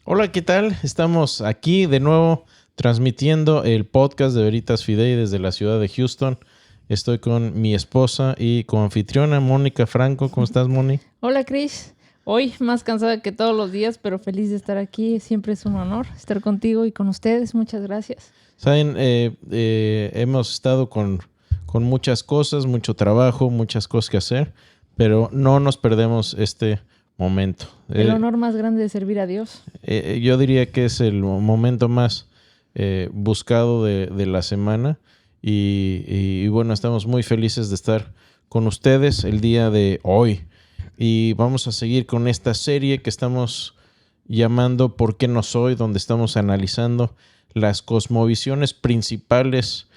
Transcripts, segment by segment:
Hola, ¿qué tal? Estamos aquí de nuevo transmitiendo el podcast de Veritas Fidei desde la ciudad de Houston. Estoy con mi esposa y co-anfitriona Mónica Franco. ¿Cómo estás, Moni? Hola, Cris. Hoy más cansada que todos los días, pero feliz de estar aquí. Siempre es un honor estar contigo y con ustedes. Muchas gracias. Saben, hemos estado con muchas cosas, mucho trabajo, muchas cosas que hacer, pero no nos perdemos este momento. El honor más grande de servir a Dios. Yo diría que es el momento más buscado de la semana y bueno, estamos muy felices de estar con ustedes el día de hoy y vamos a seguir con esta serie que estamos llamando ¿Por qué no soy?, donde estamos analizando las cosmovisiones principales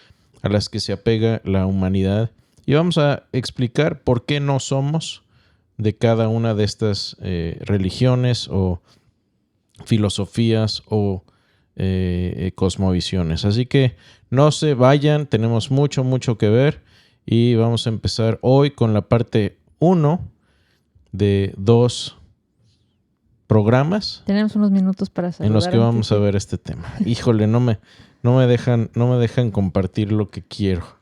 a las que se apega la humanidad y vamos a explicar por qué no somos de cada una de estas religiones o filosofías o cosmovisiones. Así que no se vayan, tenemos mucho que ver y vamos a empezar hoy con la parte 1 de 2 programas. Tenemos unos minutos para saludar. En los que vamos a ver este tema. Híjole, no me dejan compartir lo que quiero.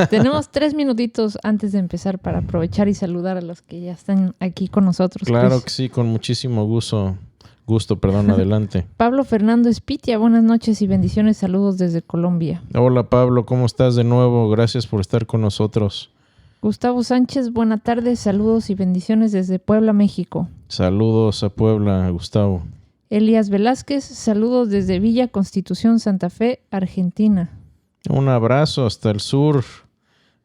Tenemos 3 minutitos antes de empezar para aprovechar y saludar a los que ya están aquí con nosotros. Claro Chris. que sí, con muchísimo gusto, adelante. Pablo Fernando Espitia, buenas noches y bendiciones, saludos desde Colombia. Hola Pablo, ¿cómo estás de nuevo? Gracias por estar con nosotros. Gustavo Sánchez, buenas tardes, saludos y bendiciones desde Puebla, México. Saludos a Puebla, Gustavo. Elías Velázquez, saludos desde Villa Constitución, Santa Fe, Argentina. Un abrazo hasta el sur,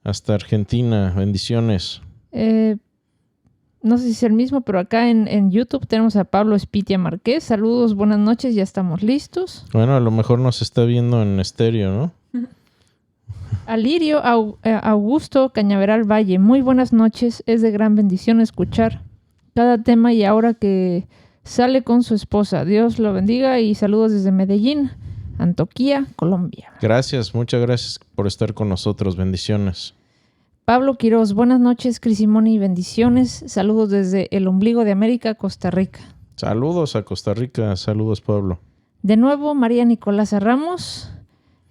hasta Argentina, bendiciones. No sé si es el mismo, pero acá en YouTube tenemos a Pablo Espitia Márquez. Saludos, buenas noches, ya estamos listos. Bueno, a lo mejor nos está viendo en estéreo, ¿no? Alirio Augusto Cañaveral Valle, muy buenas noches. Es de gran bendición escuchar cada tema y ahora que sale con su esposa. Dios lo bendiga y saludos desde Medellín, Antioquia, Colombia. Gracias, muchas gracias por estar con nosotros. Bendiciones. Pablo Quiroz, buenas noches, Cris y Moni, bendiciones. Saludos desde el ombligo de América, Costa Rica. Saludos a Costa Rica, saludos Pablo. De nuevo, María Nicolasa Ramos,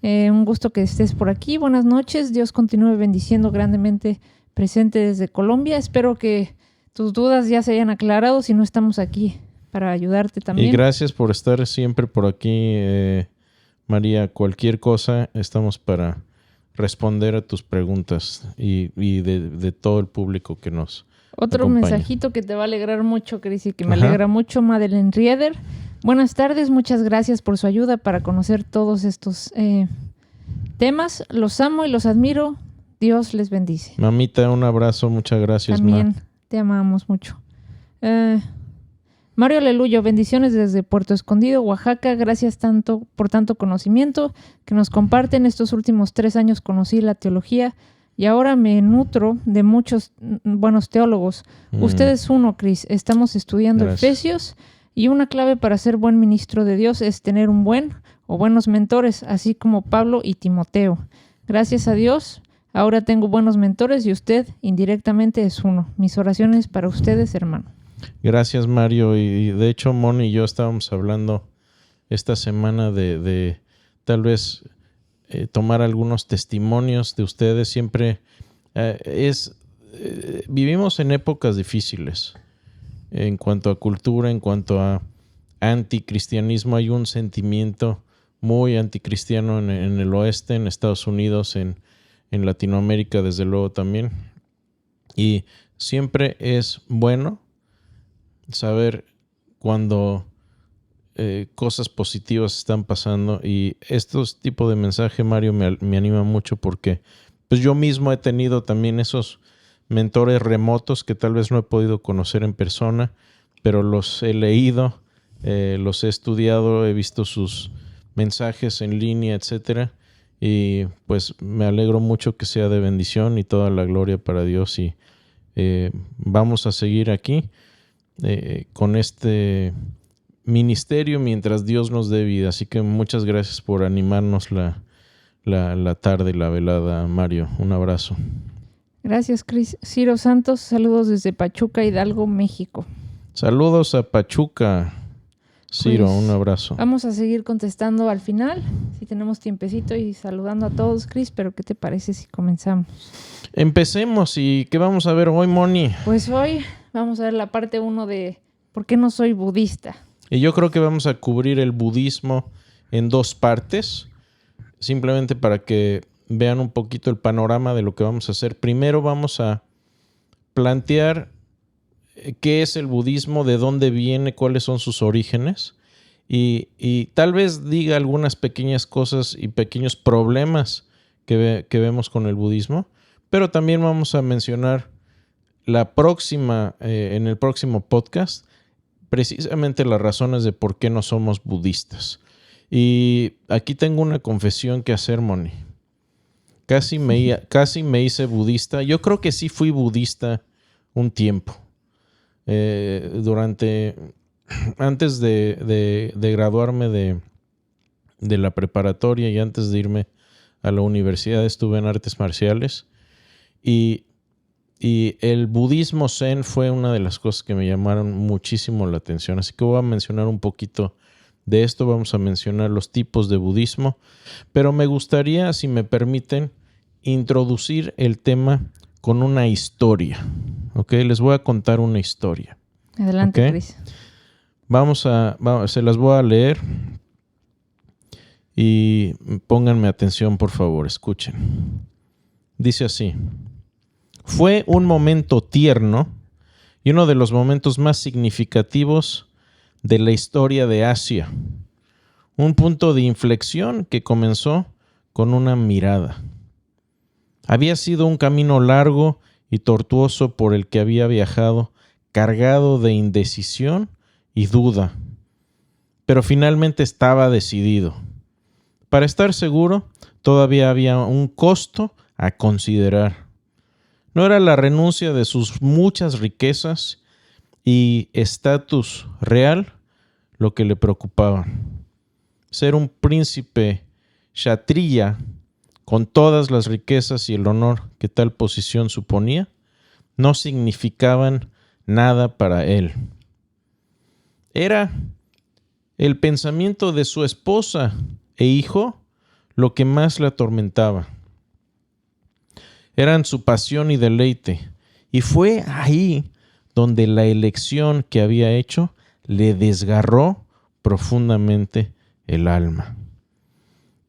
un gusto que estés por aquí. Buenas noches, Dios continúe bendiciendo grandemente presente desde Colombia. Espero que tus dudas ya se hayan aclarado, si no estamos aquí para ayudarte también. Y gracias por estar siempre por aquí, María. Cualquier cosa, estamos para responder a tus preguntas y de todo el público que nos Otro acompaña. mensajito que te va a alegrar mucho, Cris, y que me alegra mucho, Madeleine Rieder. Buenas tardes, muchas gracias por su ayuda para conocer todos estos temas. Los amo y los admiro. Dios les bendice. Mamita, un abrazo, muchas gracias. También te amamos mucho. Mario Aleluyo, bendiciones desde Puerto Escondido, Oaxaca. Gracias por tanto conocimiento que nos comparten. Estos últimos 3 años conocí la teología y ahora me nutro de muchos buenos teólogos. Usted es uno, Cris. Estamos estudiando Efesios y una clave para ser buen ministro de Dios es tener un buen o buenos mentores, así como Pablo y Timoteo. Gracias a Dios, ahora tengo buenos mentores y usted indirectamente es uno. Mis oraciones para ustedes, hermano. Gracias, Mario. Y de hecho, Moni y yo estábamos hablando esta semana de tal vez tomar algunos testimonios de ustedes. Siempre vivimos en épocas difíciles en cuanto a cultura, en cuanto a anticristianismo. Hay un sentimiento muy anticristiano en el oeste, en Estados Unidos, en Latinoamérica, desde luego también. Y siempre es bueno saber cuando cosas positivas están pasando, y estos tipos de mensaje, Mario, me anima mucho porque pues yo mismo he tenido también esos mentores remotos que tal vez no he podido conocer en persona, pero los he leído, los he estudiado, he visto sus mensajes en línea, etcétera, y pues me alegro mucho que sea de bendición y toda la gloria para Dios. Y vamos a seguir aquí con este ministerio mientras Dios nos dé vida. Así que muchas gracias por animarnos la tarde, la velada, Mario. Un abrazo. Gracias, Cris. Ciro Santos, saludos desde Pachuca, Hidalgo, México. Saludos a Pachuca. Ciro, Pues, un abrazo. Vamos a seguir contestando al final, si tenemos tiempecito, y saludando a todos, Cris, pero ¿qué te parece si comenzamos? Empecemos. ¿Y qué vamos a ver hoy, Moni? Pues hoy vamos a ver la parte 1 de ¿por qué no soy budista? Y yo creo que vamos a cubrir el budismo en 2 partes, simplemente para que vean un poquito el panorama de lo que vamos a hacer. Primero vamos a plantear qué es el budismo, de dónde viene, cuáles son sus orígenes y tal vez diga algunas pequeñas cosas y pequeños problemas que vemos con el budismo, pero también vamos a mencionar en el próximo podcast precisamente las razones de por qué no somos budistas. Y aquí tengo una confesión que hacer, Moni. Casi me hice budista. Yo creo que sí fui budista un tiempo. Antes de graduarme de la preparatoria y antes de irme a la universidad, estuve en artes marciales y el budismo zen fue una de las cosas que me llamaron muchísimo la atención. Así que voy a mencionar un poquito de esto. Vamos a mencionar los tipos de budismo, pero me gustaría, si me permiten, introducir el tema con una historia. ¿Ok? Les voy a contar una historia. Adelante, ¿Okay? Cris. Se las voy a leer y pónganme atención, por favor, escuchen. Dice así: fue un momento tierno y uno de los momentos más significativos de la historia de Asia. Un punto de inflexión que comenzó con una mirada. Había sido un camino largo y tortuoso por el que había viajado, cargado de indecisión y duda, pero finalmente estaba decidido. Para estar seguro, todavía había un costo a considerar. No era la renuncia de sus muchas riquezas y estatus real lo que le preocupaba. Ser un príncipe kshatriya con todas las riquezas y el honor que tal posición suponía no significaban nada para él. Era el pensamiento de su esposa e hijo lo que más le atormentaba. Eran su pasión y deleite, y fue ahí donde la elección que había hecho le desgarró profundamente el alma.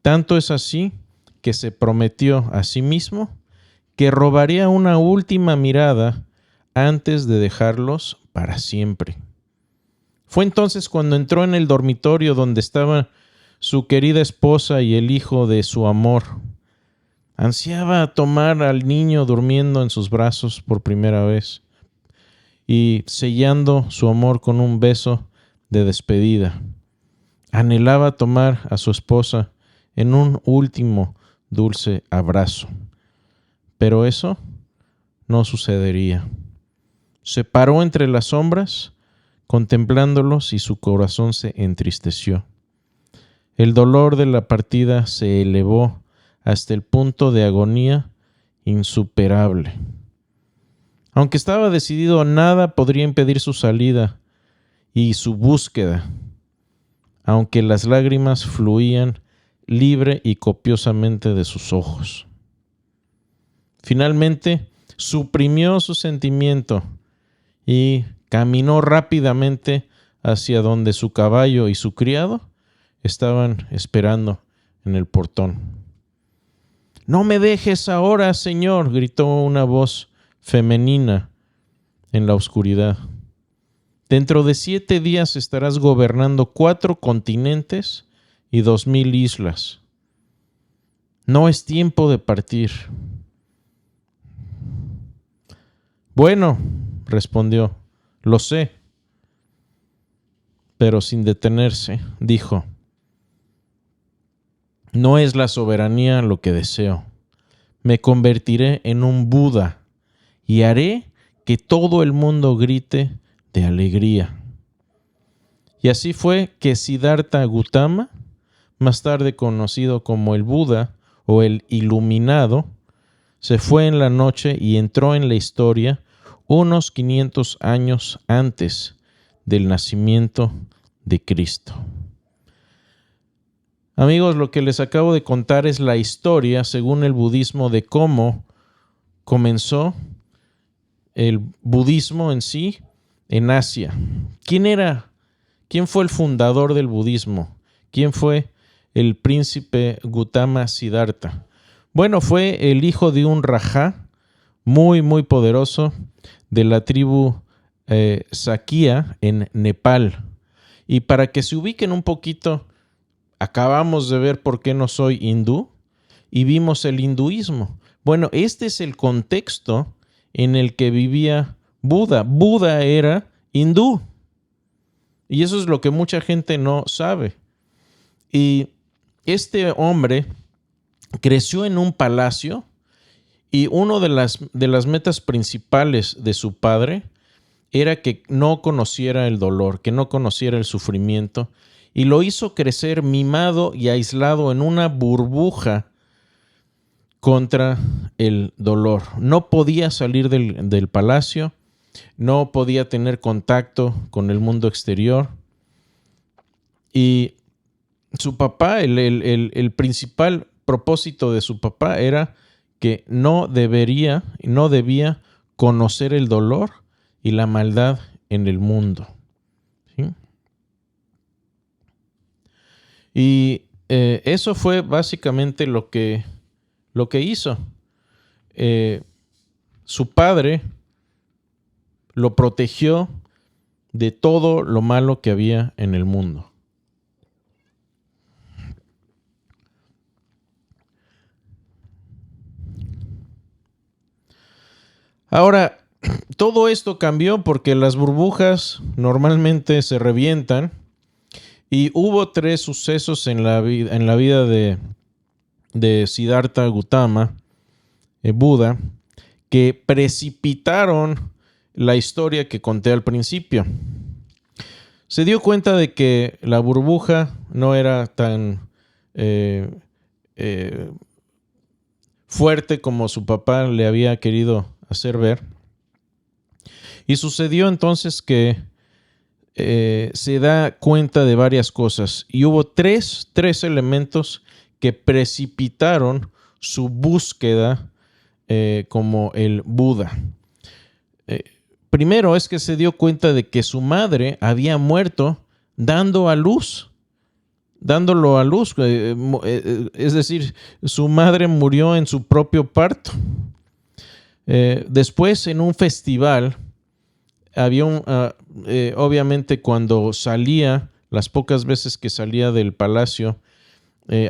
Tanto es así que se prometió a sí mismo que robaría una última mirada antes de dejarlos para siempre. Fue entonces cuando entró en el dormitorio donde estaba su querida esposa y el hijo de su amor. Ansiaba tomar al niño durmiendo en sus brazos por primera vez y sellando su amor con un beso de despedida. Anhelaba tomar a su esposa en un último dulce abrazo. Pero eso no sucedería. Se paró entre las sombras, contemplándolos, y su corazón se entristeció. El dolor de la partida se elevó hasta el punto de agonía insuperable. Aunque estaba decidido, nada podría impedir su salida y su búsqueda, aunque las lágrimas fluían libre y copiosamente de sus ojos. Finalmente, suprimió su sentimiento y caminó rápidamente hacia donde su caballo y su criado estaban esperando en el portón. «No me dejes ahora, señor», gritó una voz femenina en la oscuridad. «Dentro de 7 días estarás gobernando 4 continentes y 2000 islas. No es tiempo de partir». «Bueno», respondió, «lo sé». Pero sin detenerse, dijo: «No es la soberanía lo que deseo. Me convertiré en un Buda y haré que todo el mundo grite de alegría». Y así fue que Siddhartha Gautama, más tarde conocido como el Buda o el Iluminado, se fue en la noche y entró en la historia unos 500 años antes del nacimiento de Cristo. Amigos, lo que les acabo de contar es la historia, según el budismo, de cómo comenzó el budismo en sí en Asia. ¿Quién fue el fundador del budismo? ¿Quién fue el príncipe Gautama Siddhartha? Bueno, fue el hijo de un rajá muy, muy poderoso de la tribu Sakya en Nepal. Y para que se ubiquen un poquito, acabamos de ver por qué no soy hindú y vimos el hinduismo. Bueno, este es el contexto en el que vivía Buda. Buda era hindú. Y eso es lo que mucha gente no sabe. Y este hombre creció en un palacio y una de las metas principales de su padre era que no conociera el dolor, que no conociera el sufrimiento, y lo hizo crecer mimado y aislado en una burbuja contra el dolor. No podía salir del palacio, no podía tener contacto con el mundo exterior. Y su papá, el principal propósito de su papá era que no debía conocer el dolor y la maldad en el mundo. ¿Sí? Y eso fue básicamente lo que hizo. Su padre lo protegió de todo lo malo que había en el mundo. Ahora, todo esto cambió porque las burbujas normalmente se revientan y hubo 3 sucesos en la vida de Siddhartha Gautama, Buda, que precipitaron la historia que conté al principio. Se dio cuenta de que la burbuja no era tan fuerte como su papá le había querido hacer ver. Y sucedió entonces que se da cuenta de varias cosas. Y hubo tres elementos que precipitaron su búsqueda como el Buda. Primero es que se dio cuenta de que su madre había muerto dándolo a luz. Es decir, su madre murió en su propio parto. Después, en un festival, había obviamente cuando salía, las pocas veces que salía del palacio,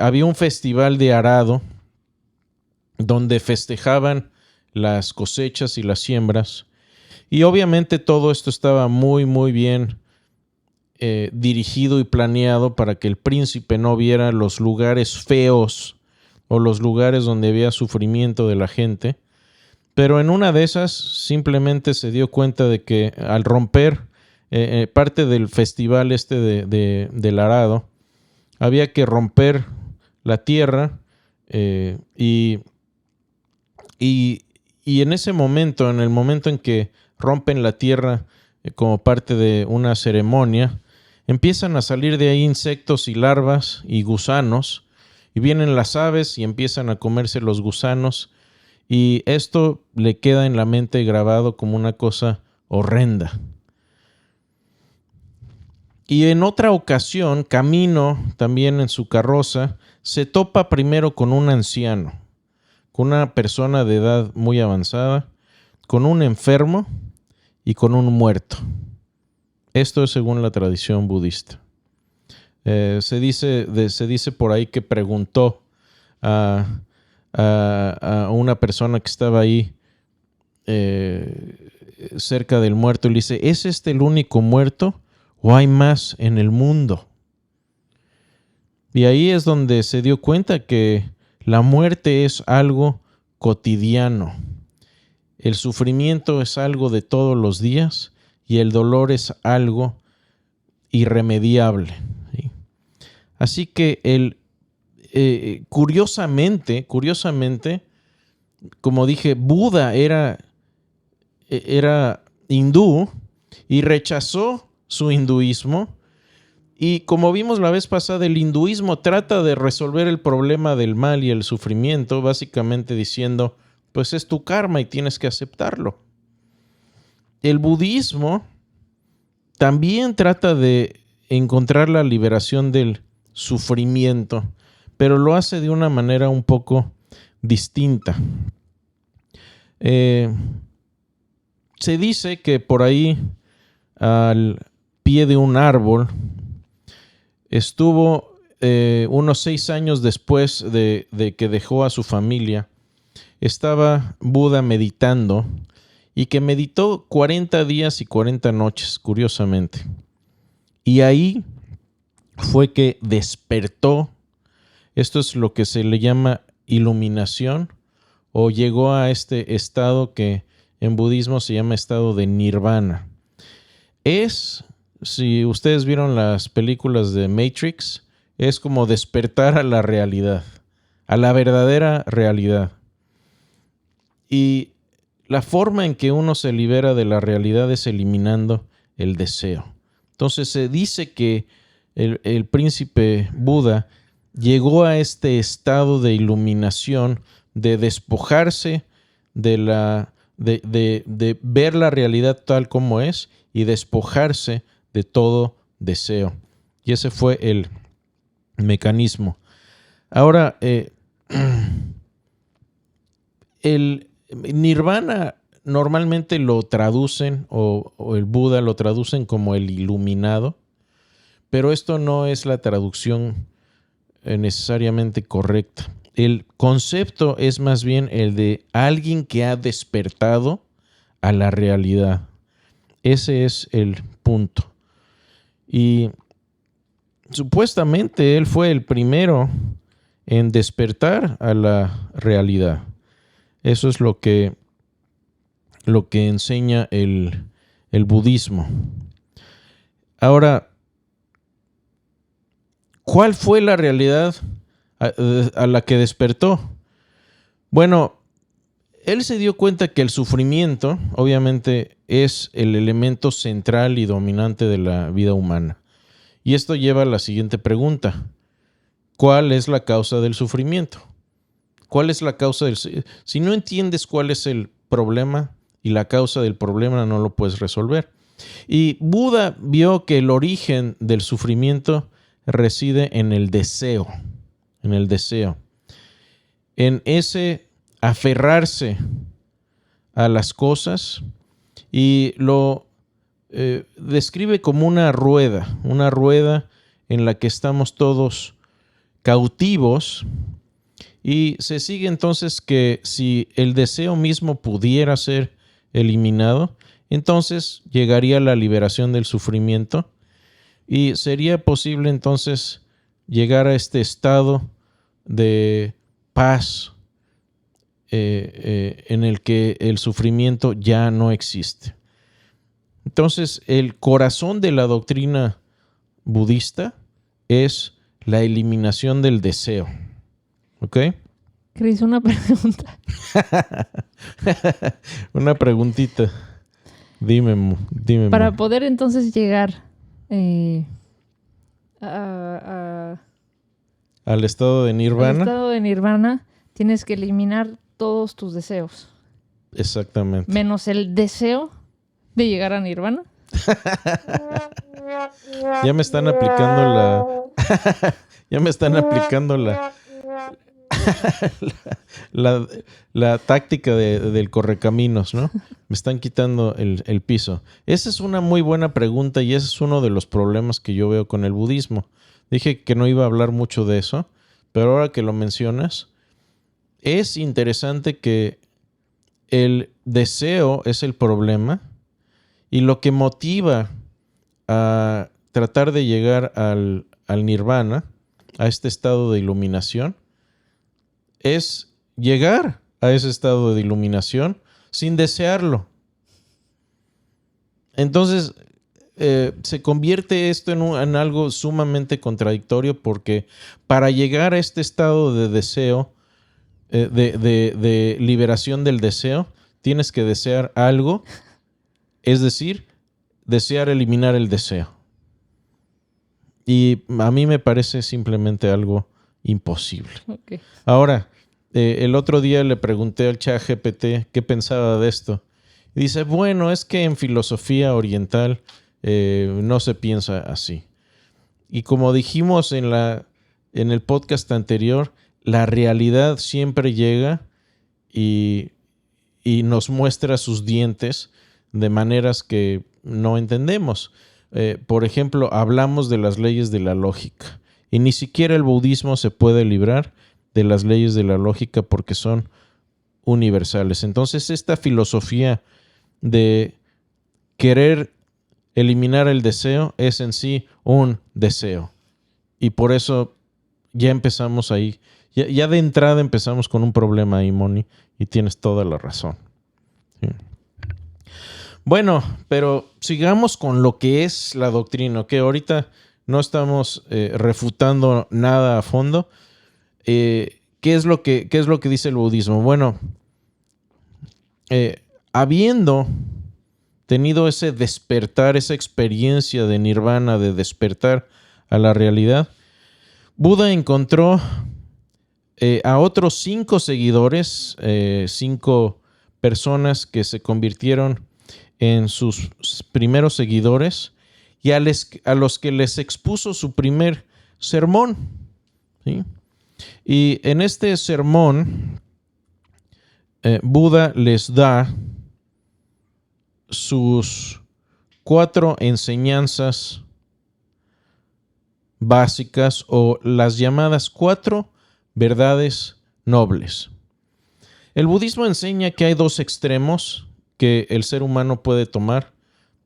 había un festival de arado donde festejaban las cosechas y las siembras. Y obviamente todo esto estaba muy, muy bien dirigido y planeado para que el príncipe no viera los lugares feos o los lugares donde había sufrimiento de la gente. Pero en una de esas simplemente se dio cuenta de que al romper parte del festival del arado, había que romper la tierra y en ese momento, en el momento en que rompen la tierra como parte de una ceremonia, empiezan a salir de ahí insectos y larvas y gusanos, y vienen las aves y empiezan a comerse los gusanos, y esto le queda en la mente grabado como una cosa horrenda. Y en otra ocasión, camino también en su carroza, se topa primero con un anciano, con una persona de edad muy avanzada, con un enfermo y con un muerto. Esto es según la tradición budista. Se dice por ahí que preguntó a una persona que estaba ahí cerca del muerto y le dice: ¿es este el único muerto o hay más en el mundo? Y ahí es donde se dio cuenta que la muerte es algo cotidiano. El sufrimiento es algo de todos los días y el dolor es algo irremediable. ¿Sí? Así que curiosamente, como dije, Buda era hindú y rechazó su hinduismo Y como vimos la vez pasada, el hinduismo trata de resolver el problema del mal y el sufrimiento, básicamente diciendo, pues es tu karma y tienes que aceptarlo. El budismo también trata de encontrar la liberación del sufrimiento, pero lo hace de una manera un poco distinta. Se dice que por ahí, al pie de un árbol, estuvo unos 6 años después de que dejó a su familia, estaba Buda meditando, y que meditó 40 días y 40 noches, curiosamente. Y ahí fue que despertó. Esto es lo que se le llama iluminación, o llegó a este estado que en budismo se llama estado de nirvana. Si ustedes vieron las películas de Matrix, es como despertar a la realidad, a la verdadera realidad. Y la forma en que uno se libera de la realidad es eliminando el deseo. Entonces se dice que el príncipe Buda llegó a este estado de iluminación, de despojarse de ver la realidad tal como es y despojarse de todo deseo. Y ese fue el mecanismo. Ahora, el nirvana normalmente lo traducen, o el Buda lo traducen como el iluminado, pero esto no es la traducción necesariamente correcta. El concepto es más bien el de alguien que ha despertado a la realidad. Ese es el punto. Y supuestamente él fue el primero en despertar a la realidad. Eso es lo que enseña el budismo. Ahora, ¿cuál fue la realidad a la que despertó? Bueno, él se dio cuenta que el sufrimiento, obviamente, es el elemento central y dominante de la vida humana. Y esto lleva a la siguiente pregunta. ¿Cuál es la causa del sufrimiento? ¿Cuál es la causa del sufrimiento? Si no entiendes cuál es el problema y la causa del problema, no lo puedes resolver. Y Buda vio que el origen del sufrimiento reside en el deseo, en ese aferrarse a las cosas, y lo describe como una rueda en la que estamos todos cautivos. Y se sigue entonces que si el deseo mismo pudiera ser eliminado, entonces llegaría la liberación del sufrimiento y sería posible entonces llegar a este estado de paz en el que el sufrimiento ya no existe. Entonces, el corazón de la doctrina budista es la eliminación del deseo. ¿Ok? Cris, una pregunta. Una preguntita. Dime. Para poder entonces llegar al estado de nirvana. Al estado de nirvana, tienes que eliminar todos tus deseos. Exactamente. Menos el deseo de llegar a nirvana. Ya me están aplicando la táctica del correcaminos, ¿no? Me están quitando el piso. Esa es una muy buena pregunta y ese es uno de los problemas que yo veo con el budismo. Dije que no iba a hablar mucho de eso, pero ahora que lo mencionas, es interesante que el deseo es el problema y lo que motiva a tratar de llegar al nirvana, a este estado de iluminación, es llegar a ese estado de iluminación sin desearlo. Entonces, se convierte esto en algo sumamente contradictorio, porque para llegar a este estado de deseo, de liberación del deseo, tienes que desear algo, es decir, desear eliminar el deseo. Y a mí me parece simplemente algo imposible. Okay. Ahora, el otro día le pregunté al ChatGPT qué pensaba de esto. Y dice, bueno, es que en filosofía oriental no se piensa así. Y como dijimos en el podcast anterior, la realidad siempre llega y nos muestra sus dientes de maneras que no entendemos. Por ejemplo, hablamos de las leyes de la lógica y ni siquiera el budismo se puede librar de las leyes de la lógica porque son universales. Entonces, esta filosofía de querer eliminar el deseo es en sí un deseo. Y por eso ya empezamos ahí. Ya de entrada empezamos con un problema ahí, Moni, y tienes toda la razón. Sí. Bueno, pero sigamos con lo que es la doctrina, que ahorita no estamos refutando nada a fondo. ¿Qué es lo que dice el budismo? Bueno, habiendo tenido ese despertar, esa experiencia de nirvana, de despertar a la realidad, Buda encontró a otros 5 seguidores, 5 personas que se convirtieron en sus primeros seguidores y a los que les expuso su primer sermón. ¿Sí? Y en este sermón, Buda les da sus 4 enseñanzas básicas o las llamadas 4 verdades nobles. El budismo enseña que hay 2 extremos que el ser humano puede tomar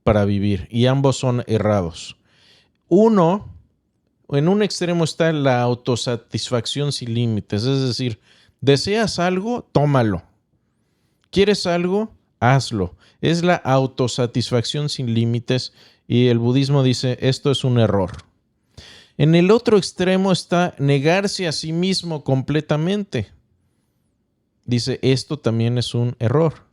para vivir y ambos son errados. Uno, en un extremo está la autosatisfacción sin límites, es decir, deseas algo, tómalo. ¿Quieres algo? Hazlo. Es la autosatisfacción sin límites y el budismo dice esto es un error. En el otro extremo está negarse a sí mismo completamente. Dice esto también es un error.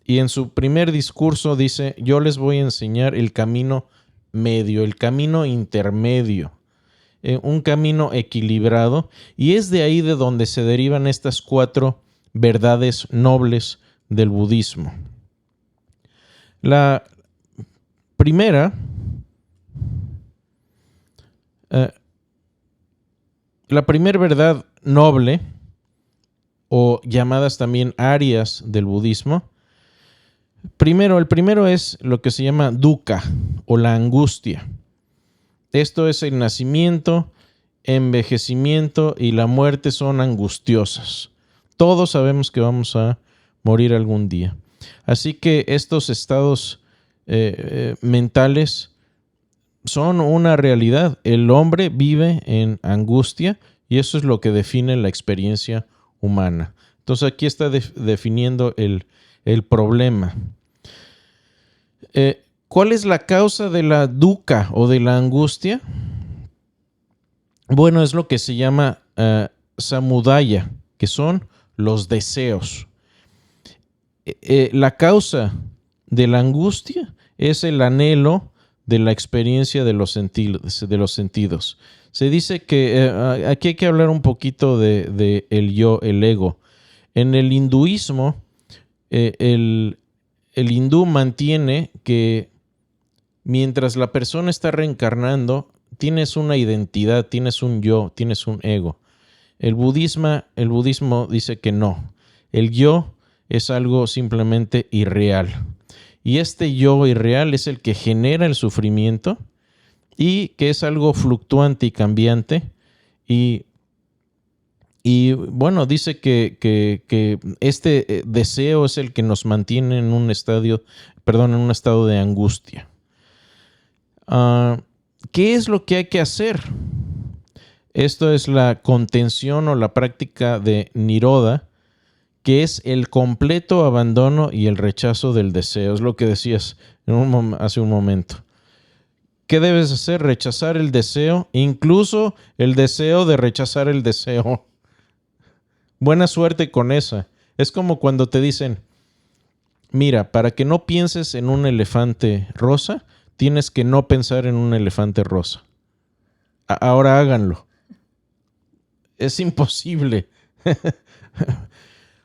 Y en su primer discurso dice yo les voy a enseñar el camino medio, el camino intermedio, un camino equilibrado y es de ahí de donde se derivan estas 4 verdades nobles del budismo. La primera, verdad noble, o llamadas también arias del budismo, el primero es lo que se llama dukkha, o la angustia. Esto es el nacimiento, envejecimiento y la muerte son angustiosas. Todos sabemos que vamos a morir algún día. Así que estos estados mentales son una realidad. El hombre vive en angustia y eso es lo que define la experiencia humana. Entonces aquí está definiendo el problema. ¿Cuál es la causa de la dukkha o de la angustia? Bueno, es lo que se llama samudaya, que son los deseos. La causa de la angustia es el anhelo de la experiencia de los sentidos. Se dice que aquí hay que hablar un poquito de el yo, el ego. En el hinduismo, el hindú mantiene que mientras la persona está reencarnando, tienes una identidad, tienes un yo, tienes un ego. El budismo dice que no. El yo es algo simplemente irreal. Y este yo irreal es el que genera el sufrimiento y que es algo fluctuante y cambiante. Y bueno, dice que este deseo es el que nos mantiene en un estado de angustia. ¿Qué es lo que hay que hacer? Esto es la contención o la práctica de Nirodha, que es el completo abandono y el rechazo del deseo. Es lo que decías hace un momento. ¿Qué debes hacer? Rechazar el deseo, incluso el deseo de rechazar el deseo. Buena suerte con esa. Es como cuando te dicen, mira, para que no pienses en un elefante rosa, tienes que no pensar en un elefante rosa. Ahora háganlo. Es imposible.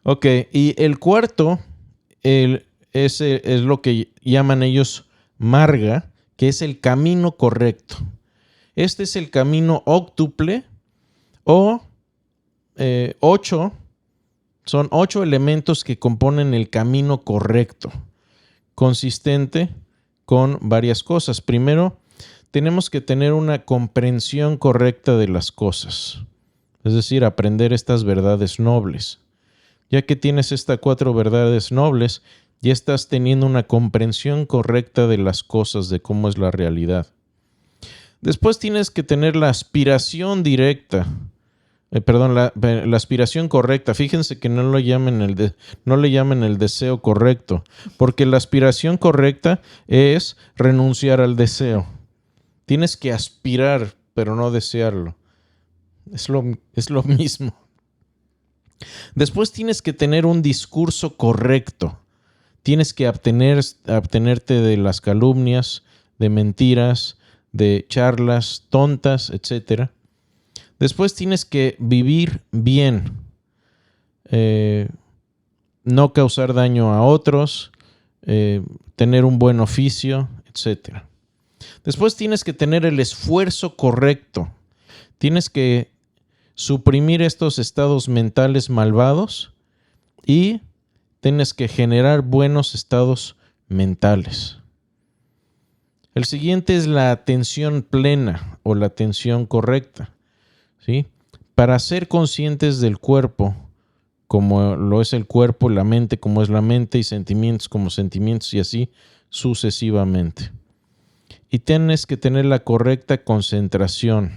Ok, y el cuarto ese es lo que llaman ellos marga, que es el camino correcto. Este es el camino óctuple o 8. Son 8 elementos que componen el camino correcto, consistente con varias cosas. Primero, tenemos que tener una comprensión correcta de las cosas, es decir, aprender estas verdades nobles. Ya que tienes estas 4 verdades nobles, ya estás teniendo una comprensión correcta de las cosas, de cómo es la realidad. Después tienes que tener la aspiración directa. La aspiración correcta. Fíjense que no le llamen el deseo correcto, porque la aspiración correcta es renunciar al deseo. Tienes que aspirar, pero no desearlo. Es lo mismo. Después tienes que tener un discurso correcto. Tienes que abstenerte de las calumnias, de mentiras, de charlas tontas, etc. Después tienes que vivir bien, no causar daño a otros, tener un buen oficio, etc. Después tienes que tener el esfuerzo correcto. Tienes que suprimir estos estados mentales malvados y tienes que generar buenos estados mentales. El siguiente es la atención plena o la atención correcta, ¿sí? Para ser conscientes del cuerpo, como lo es el cuerpo, la mente como es la mente, y sentimientos como sentimientos, y así sucesivamente. Y tienes que tener la correcta concentración.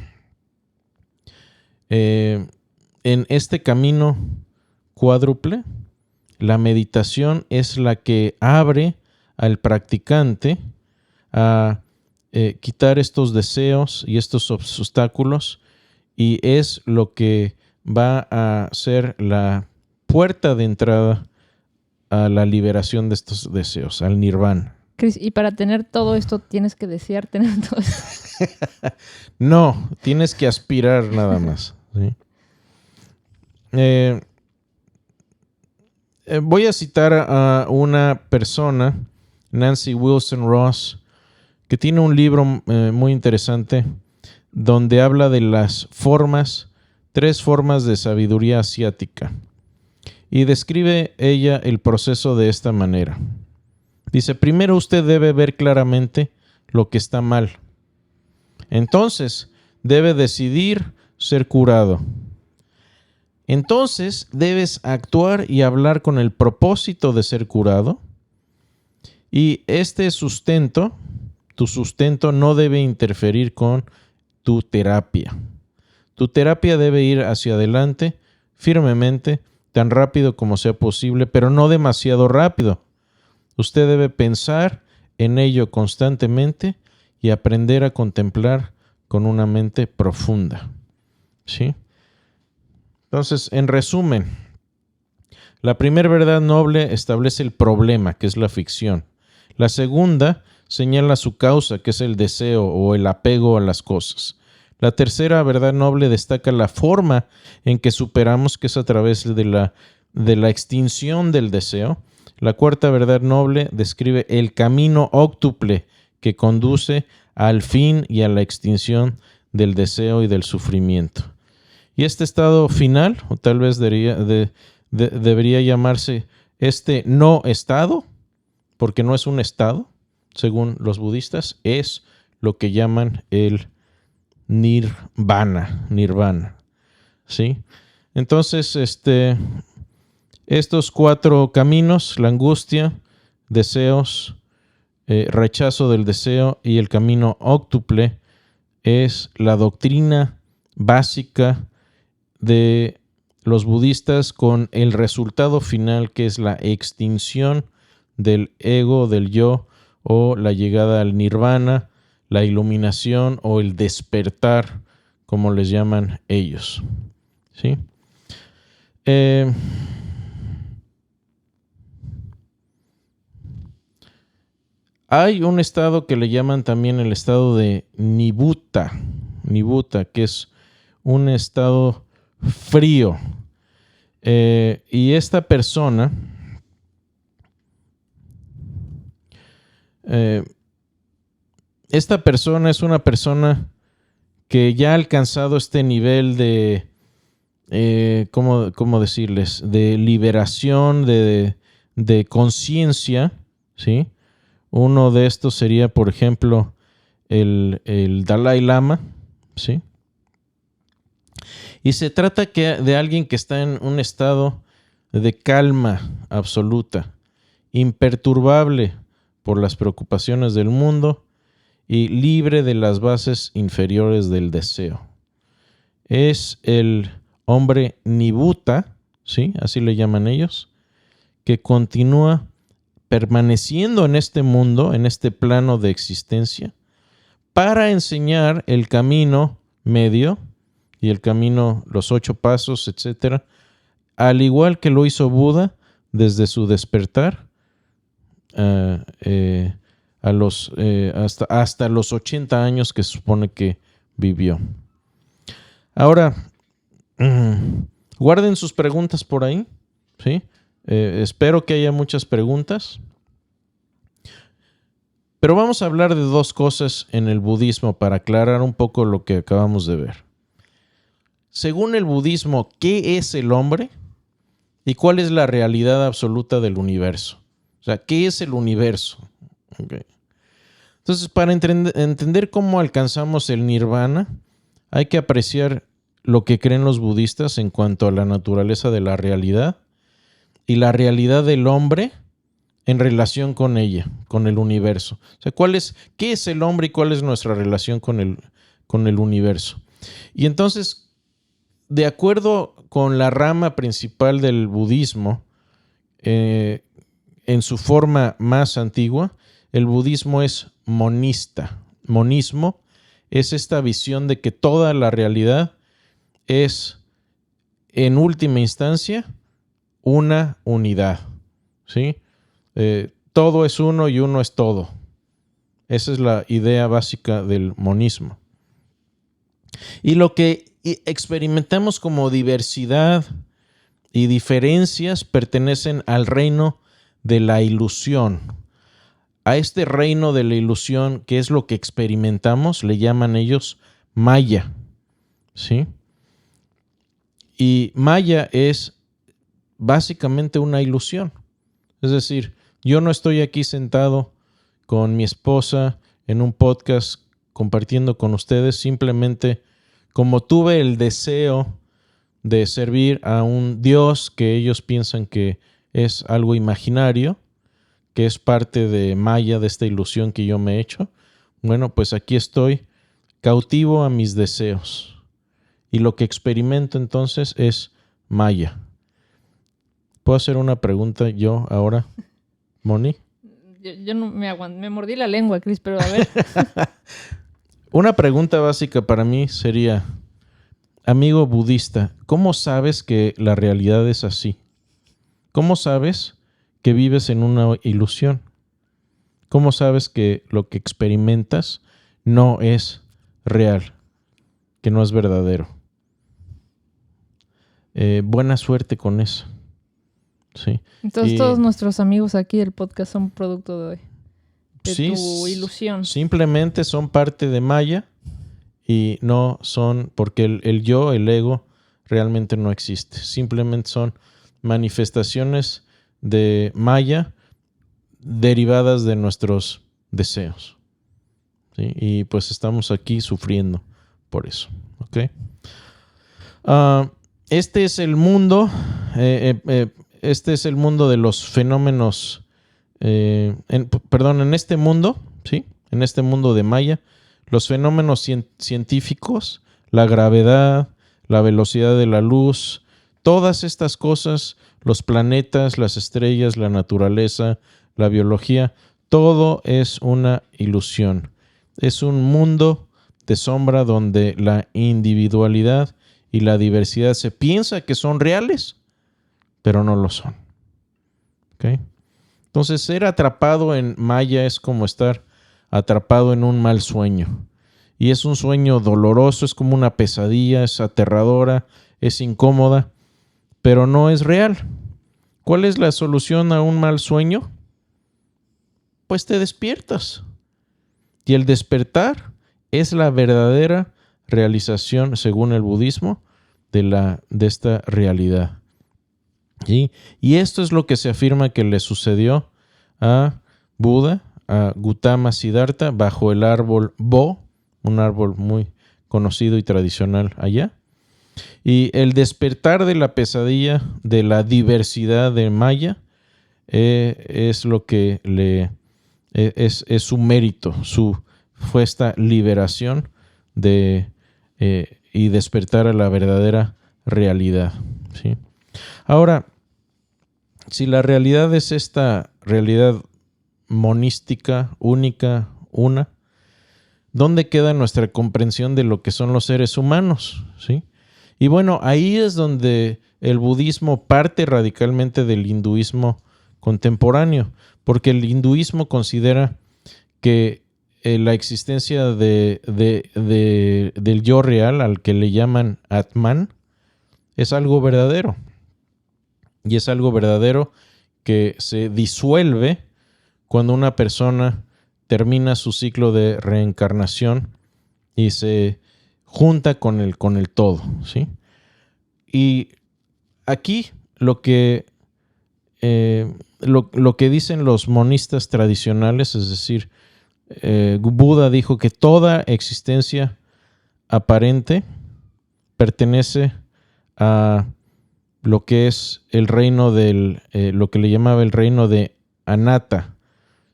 En este camino cuádruple, la meditación es la que abre al practicante a quitar estos deseos y estos obstáculos, y es lo que va a ser la puerta de entrada a la liberación de estos deseos, al nirvana. Chris, y para tener todo esto tienes que desear tener todo esto. No, tienes que aspirar nada más, ¿sí? Voy a citar a una persona, Nancy Wilson Ross, que tiene un libro muy interesante donde habla de las 3 formas de sabiduría asiática. Y describe ella el proceso de esta manera. Dice, primero usted debe ver claramente lo que está mal. Entonces, debe decidir ser curado. Entonces, debes actuar y hablar con el propósito de ser curado. Y este sustento, tu sustento, no debe interferir con tu terapia. Tu terapia debe ir hacia adelante firmemente, tan rápido como sea posible, pero no demasiado rápido. Usted debe pensar en ello constantemente y aprender a contemplar con una mente profunda, ¿sí? Entonces, en resumen, la primera verdad noble establece el problema, que es la ficción. La segunda señala su causa, que es el deseo o el apego a las cosas. La tercera verdad noble destaca la forma en que superamos, que es a través de la extinción del deseo. La cuarta verdad noble describe el camino óctuple que conduce al fin y a la extinción del deseo y del sufrimiento. Y este estado final, o tal vez debería llamarse este no estado, porque no es un estado, según los budistas, es lo que llaman el nirvana, ¿sí? Entonces, estos 4 caminos, la angustia, deseos, rechazo del deseo y el camino óctuple, es la doctrina básica de los budistas, con el resultado final, que es la extinción del ego, del yo, o la llegada al nirvana, la iluminación o el despertar, como les llaman ellos, ¿sí? Hay un estado que le llaman también el estado de nibbutta, nibuta, que es un estado frío. Y esta persona es una persona que ya ha alcanzado este nivel de, ¿cómo decirles? De liberación, de conciencia, ¿sí? Uno de estos sería, por ejemplo, el Dalai Lama, ¿sí? Y se trata de alguien que está en un estado de calma absoluta, imperturbable por las preocupaciones del mundo y libre de las bases inferiores del deseo. Es el hombre nibuta, ¿sí? Así le llaman ellos, que continúa permaneciendo en este mundo, en este plano de existencia, para enseñar el camino medio y el camino, los 8 pasos, etcétera, al igual que lo hizo Buda desde su despertar hasta los 80 años que se supone que vivió. Ahora, guarden sus preguntas por ahí, ¿sí? Espero que haya muchas preguntas. Pero vamos a hablar de 2 cosas en el budismo para aclarar un poco lo que acabamos de ver. Según el budismo, ¿qué es el hombre? ¿Y cuál es la realidad absoluta del universo? O sea, ¿qué es el universo? Okay. Entonces, para entender cómo alcanzamos el nirvana, hay que apreciar lo que creen los budistas en cuanto a la naturaleza de la realidad y la realidad del hombre en relación con ella, con el universo. O sea, ¿qué es el hombre y cuál es nuestra relación con el universo? Y entonces, de acuerdo con la rama principal del budismo, en su forma más antigua, el budismo es monista. Monismo es esta visión de que toda la realidad es, en última instancia, una unidad, ¿sí? Todo es uno y uno es todo. Esa es la idea básica del monismo. Y lo que experimentamos como diversidad y diferencias pertenecen al reino de la ilusión. A este reino de la ilusión, que es lo que experimentamos, le llaman ellos Maya, ¿sí? Y Maya es básicamente una ilusión. Es decir, yo no estoy aquí sentado con mi esposa en un podcast compartiendo con ustedes simplemente como tuve el deseo de servir a un Dios que ellos piensan que es algo imaginario, que es parte de Maya, de esta ilusión que yo me he hecho. Bueno, pues aquí estoy cautivo a mis deseos. Y lo que experimento entonces es Maya. ¿Puedo hacer una pregunta yo ahora, Moni? Yo no me mordí la lengua, Chris, pero a ver. Una pregunta básica para mí sería, amigo budista, ¿cómo sabes que la realidad es así? ¿Cómo sabes que vives en una ilusión? ¿Cómo sabes que lo que experimentas no es real, que no es verdadero? Buena suerte con eso. Sí. Entonces todos nuestros amigos aquí del podcast son producto de tu ilusión. Simplemente son parte de Maya y no son, porque el yo, el ego, realmente no existe. Simplemente son manifestaciones de Maya derivadas de nuestros deseos. ¿Sí? Y pues estamos aquí sufriendo por eso. ¿Okay? Este es el mundo. Este es el mundo de los fenómenos. En este mundo, ¿sí? En este mundo de Maya, los fenómenos científicos, la gravedad, la velocidad de la luz, todas estas cosas, los planetas, las estrellas, la naturaleza, la biología, todo es una ilusión. Es un mundo de sombra donde la individualidad y la diversidad se piensa que son reales, pero no lo son. ¿Okay? Entonces, ser atrapado en Maya es como estar atrapado en un mal sueño. y es un sueño doloroso, es como una pesadilla, es aterradora, es incómoda, pero no es real. ¿Cuál es la solución a un mal sueño? Pues te despiertas. Y el despertar es la verdadera realización, según el budismo, de esta realidad. ¿Sí? Y esto es lo que se afirma que le sucedió a Buda, a Gautama Siddhartha, bajo el árbol Bo, un árbol muy conocido y tradicional allá. Y el despertar de la pesadilla, de la diversidad de Maya, es lo que es su mérito, fue esta liberación y despertar a la verdadera realidad. ¿Sí? Ahora, si la realidad es esta realidad monística, única, una, ¿dónde queda nuestra comprensión de lo que son los seres humanos? ¿Sí? Y bueno, ahí es donde el budismo parte radicalmente del hinduismo contemporáneo, porque el hinduismo considera que la existencia del yo real, al que le llaman Atman, es algo verdadero. Y es algo verdadero que se disuelve cuando una persona termina su ciclo de reencarnación y se junta con el todo, ¿sí? Y aquí lo que dicen los monistas tradicionales, es decir, Buda dijo que toda existencia aparente pertenece a lo que es el reino lo que le llamaba el reino de Anatta,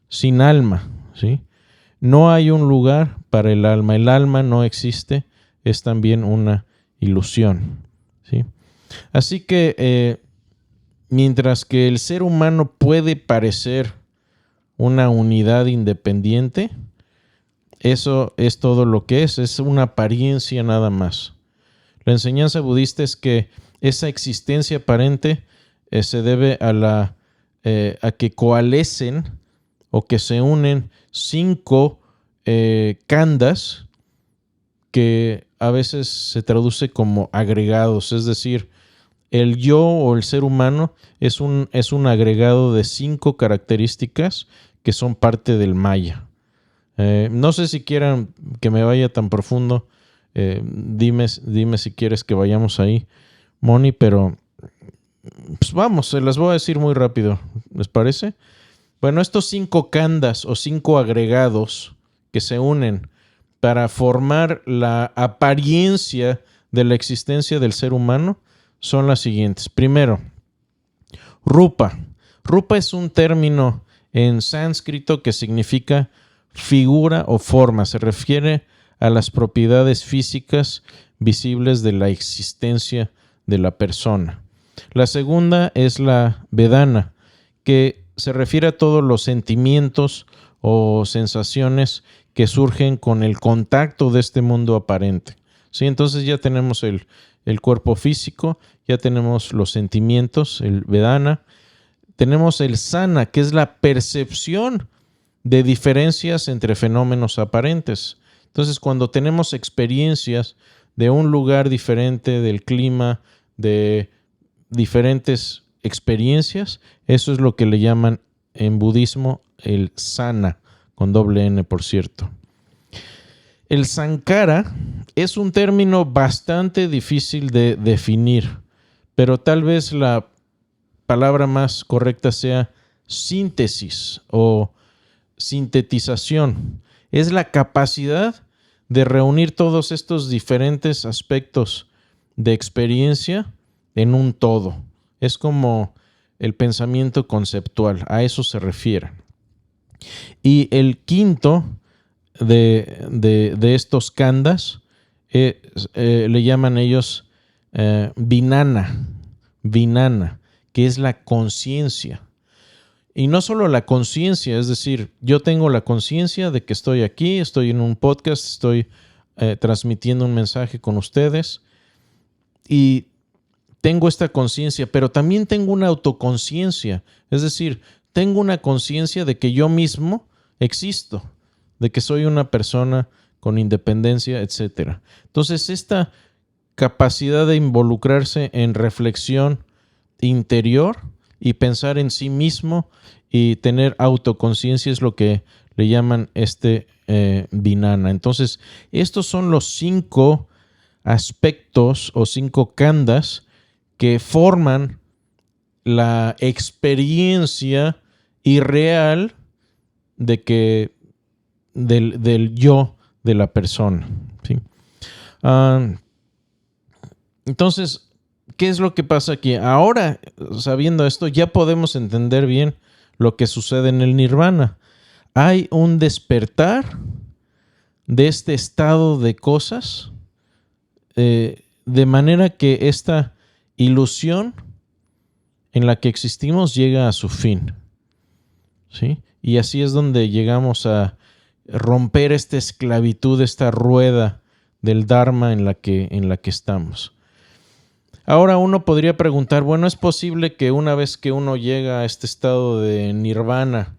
sin alma, ¿sí? No hay un lugar para el alma no existe, es también una ilusión, ¿sí? Así que mientras que el ser humano puede parecer una unidad independiente, eso es todo lo que es una apariencia nada más. La enseñanza budista es que esa existencia aparente se debe a que coalescen o que se unen 5 khandhas, que a veces se traduce como agregados, es decir, el yo o el ser humano es un agregado de 5 características que son parte del Maya. No sé si quieran que me vaya tan profundo, dime si quieres que vayamos ahí, Moni, pero pues vamos, se las voy a decir muy rápido, ¿les parece? Bueno, estos 5 khandhas o 5 agregados que se unen para formar la apariencia de la existencia del ser humano son las siguientes. Primero, rupa. Rupa es un término en sánscrito que significa figura o forma. Se refiere a las propiedades físicas visibles de la existencia de la persona. La segunda es la vedana, que se refiere a todos los sentimientos o sensaciones que surgen con el contacto de este mundo aparente. ¿Sí? Entonces ya tenemos el cuerpo físico, ya tenemos los sentimientos, el vedana. Tenemos el sana, que es la percepción de diferencias entre fenómenos aparentes. Entonces, cuando tenemos experiencias de un lugar diferente, del clima, de diferentes experiencias, eso es lo que le llaman en budismo el sana, con doble N, por cierto. El sankara es un término bastante difícil de definir, pero tal vez la palabra más correcta sea síntesis o sintetización. Es la capacidad de reunir todos estos diferentes aspectos de experiencia en un todo. Es como el pensamiento conceptual, a eso se refiere. Y el quinto de estos khandhas le llaman ellos vijnana, que es la conciencia. Y no solo la conciencia, es decir, yo tengo la conciencia de que estoy aquí, estoy en un podcast, estoy transmitiendo un mensaje con ustedes y tengo esta conciencia, pero también tengo una autoconciencia, es decir, tengo una conciencia de que yo mismo existo, de que soy una persona con independencia, etc. Entonces, esta capacidad de involucrarse en reflexión interior y pensar en sí mismo y tener autoconciencia es lo que le llaman Vijnana. Entonces, estos son los 5 aspectos o 5 khandhas que forman la experiencia irreal del yo de la persona, ¿sí? Entonces, ¿qué es lo que pasa aquí? Ahora, sabiendo esto, ya podemos entender bien lo que sucede en el nirvana. Hay un despertar de este estado de cosas, de manera que esta ilusión en la que existimos llega a su fin, ¿sí? Y así es donde llegamos a romper esta esclavitud, esta rueda del Dharma en la que estamos. Ahora uno podría preguntar, bueno, ¿es posible que una vez que uno llega a este estado de nirvana,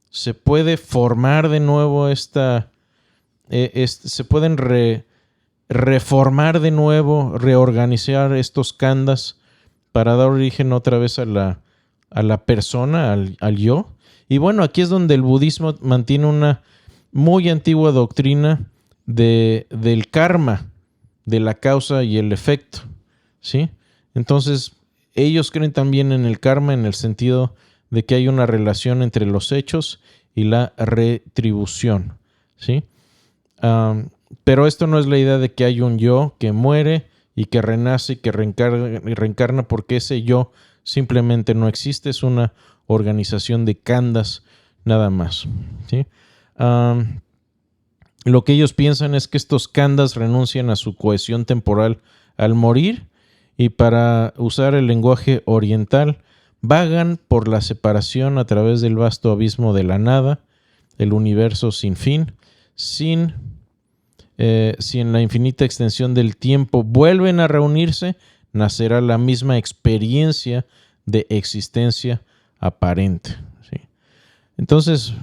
se puede formar de nuevo se pueden reformar de nuevo, reorganizar estos khandhas para dar origen otra vez a la persona, al yo? Y bueno, aquí es donde el budismo mantiene una muy antigua doctrina del karma, de la causa y el efecto, ¿sí? Entonces, ellos creen también en el karma en el sentido de que hay una relación entre los hechos y la retribución, ¿sí? Pero esto no es la idea de que hay un yo que muere y que renace y que reencarna, porque ese yo simplemente no existe, es una organización de khandhas nada más, ¿sí? Lo que ellos piensan es que estos khandhas renuncian a su cohesión temporal al morir y, para usar el lenguaje oriental, vagan por la separación a través del vasto abismo de la nada, el universo sin fin. Si en la infinita extensión del tiempo vuelven a reunirse, nacerá la misma experiencia de existencia aparente, ¿sí? Entonces,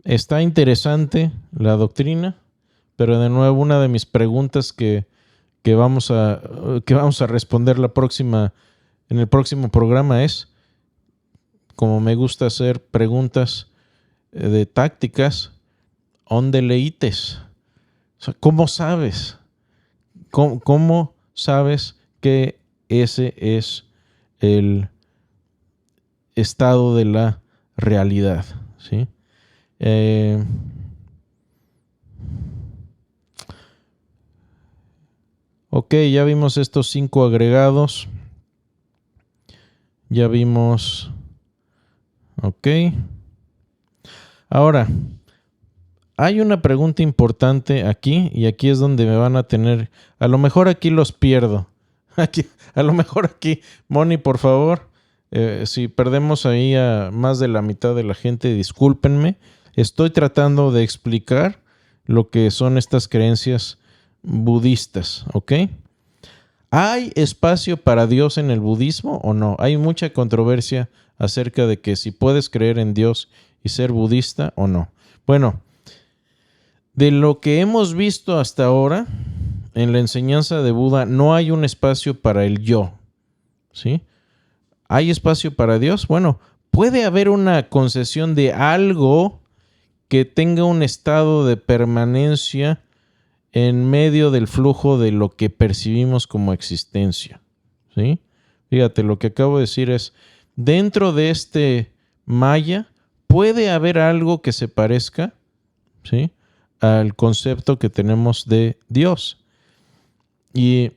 está interesante la doctrina, pero de nuevo una de mis preguntas que vamos a responder en el próximo programa es, como me gusta hacer preguntas de tácticas, ¿dónde leites? O sea, ¿cómo sabes? ¿Cómo sabes que ese es el estado de la realidad? ¿Sí? Ok, ya vimos estos 5 agregados. Ya vimos. Ok. Ahora, hay una pregunta importante aquí, y aquí es donde me van a tener. A lo mejor aquí los pierdo. A lo mejor aquí, Moni, por favor, si perdemos ahí a más de la mitad de la gente, discúlpenme. Estoy tratando de explicar lo que son estas creencias budistas, ¿ok? ¿Hay espacio para Dios en el budismo o no? Hay mucha controversia acerca de que si puedes creer en Dios y ser budista o no. Bueno, de lo que hemos visto hasta ahora en la enseñanza de Buda, no hay un espacio para el yo, ¿sí? ¿Hay espacio para Dios? Bueno, puede haber una concesión de algo que tenga un estado de permanencia en medio del flujo de lo que percibimos como existencia, ¿sí? Fíjate, lo que acabo de decir es, dentro de este maya puede haber algo que se parezca, ¿sí?, al concepto que tenemos de Dios. Y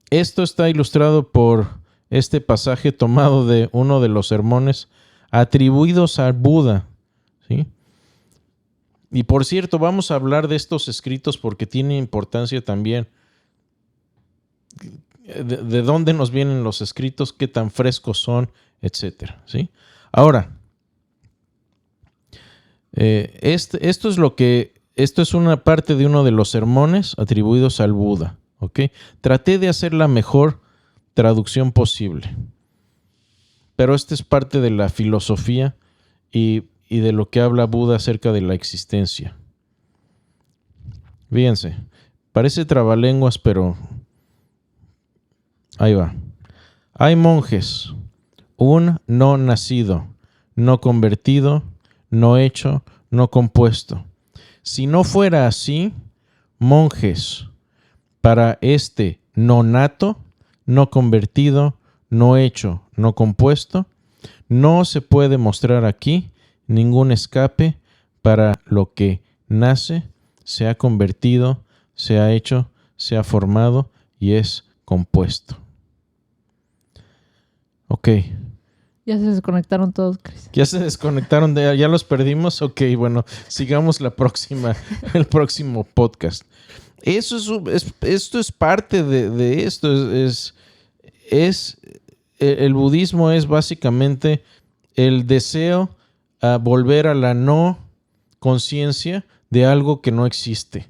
esto está ilustrado por este pasaje tomado de uno de los sermones atribuidos a Buda, ¿sí? Y por cierto, vamos a hablar de estos escritos porque tiene importancia también. De dónde nos vienen los escritos, qué tan frescos son, etcétera, ¿sí? Ahora, esto es una parte de uno de los sermones atribuidos al Buda, ¿ok? Traté de hacer la mejor traducción posible, pero esta es parte de la filosofía y y de lo que habla Buda acerca de la existencia. Fíjense, parece trabalenguas, pero ahí va. Hay monjes, un no nacido, no convertido, no hecho, no compuesto. Si no fuera así, monjes, para este no nato, no convertido, no hecho, no compuesto, no se puede mostrar aquí ningún escape para lo que nace, se ha convertido, se ha hecho, se ha formado y es compuesto. Ok. Ya se desconectaron todos, Chris. Ya se desconectaron, ya los perdimos. Ok, bueno, sigamos el próximo podcast. Esto es parte de esto. El budismo es básicamente el deseo a volver a la no conciencia de algo que no existe.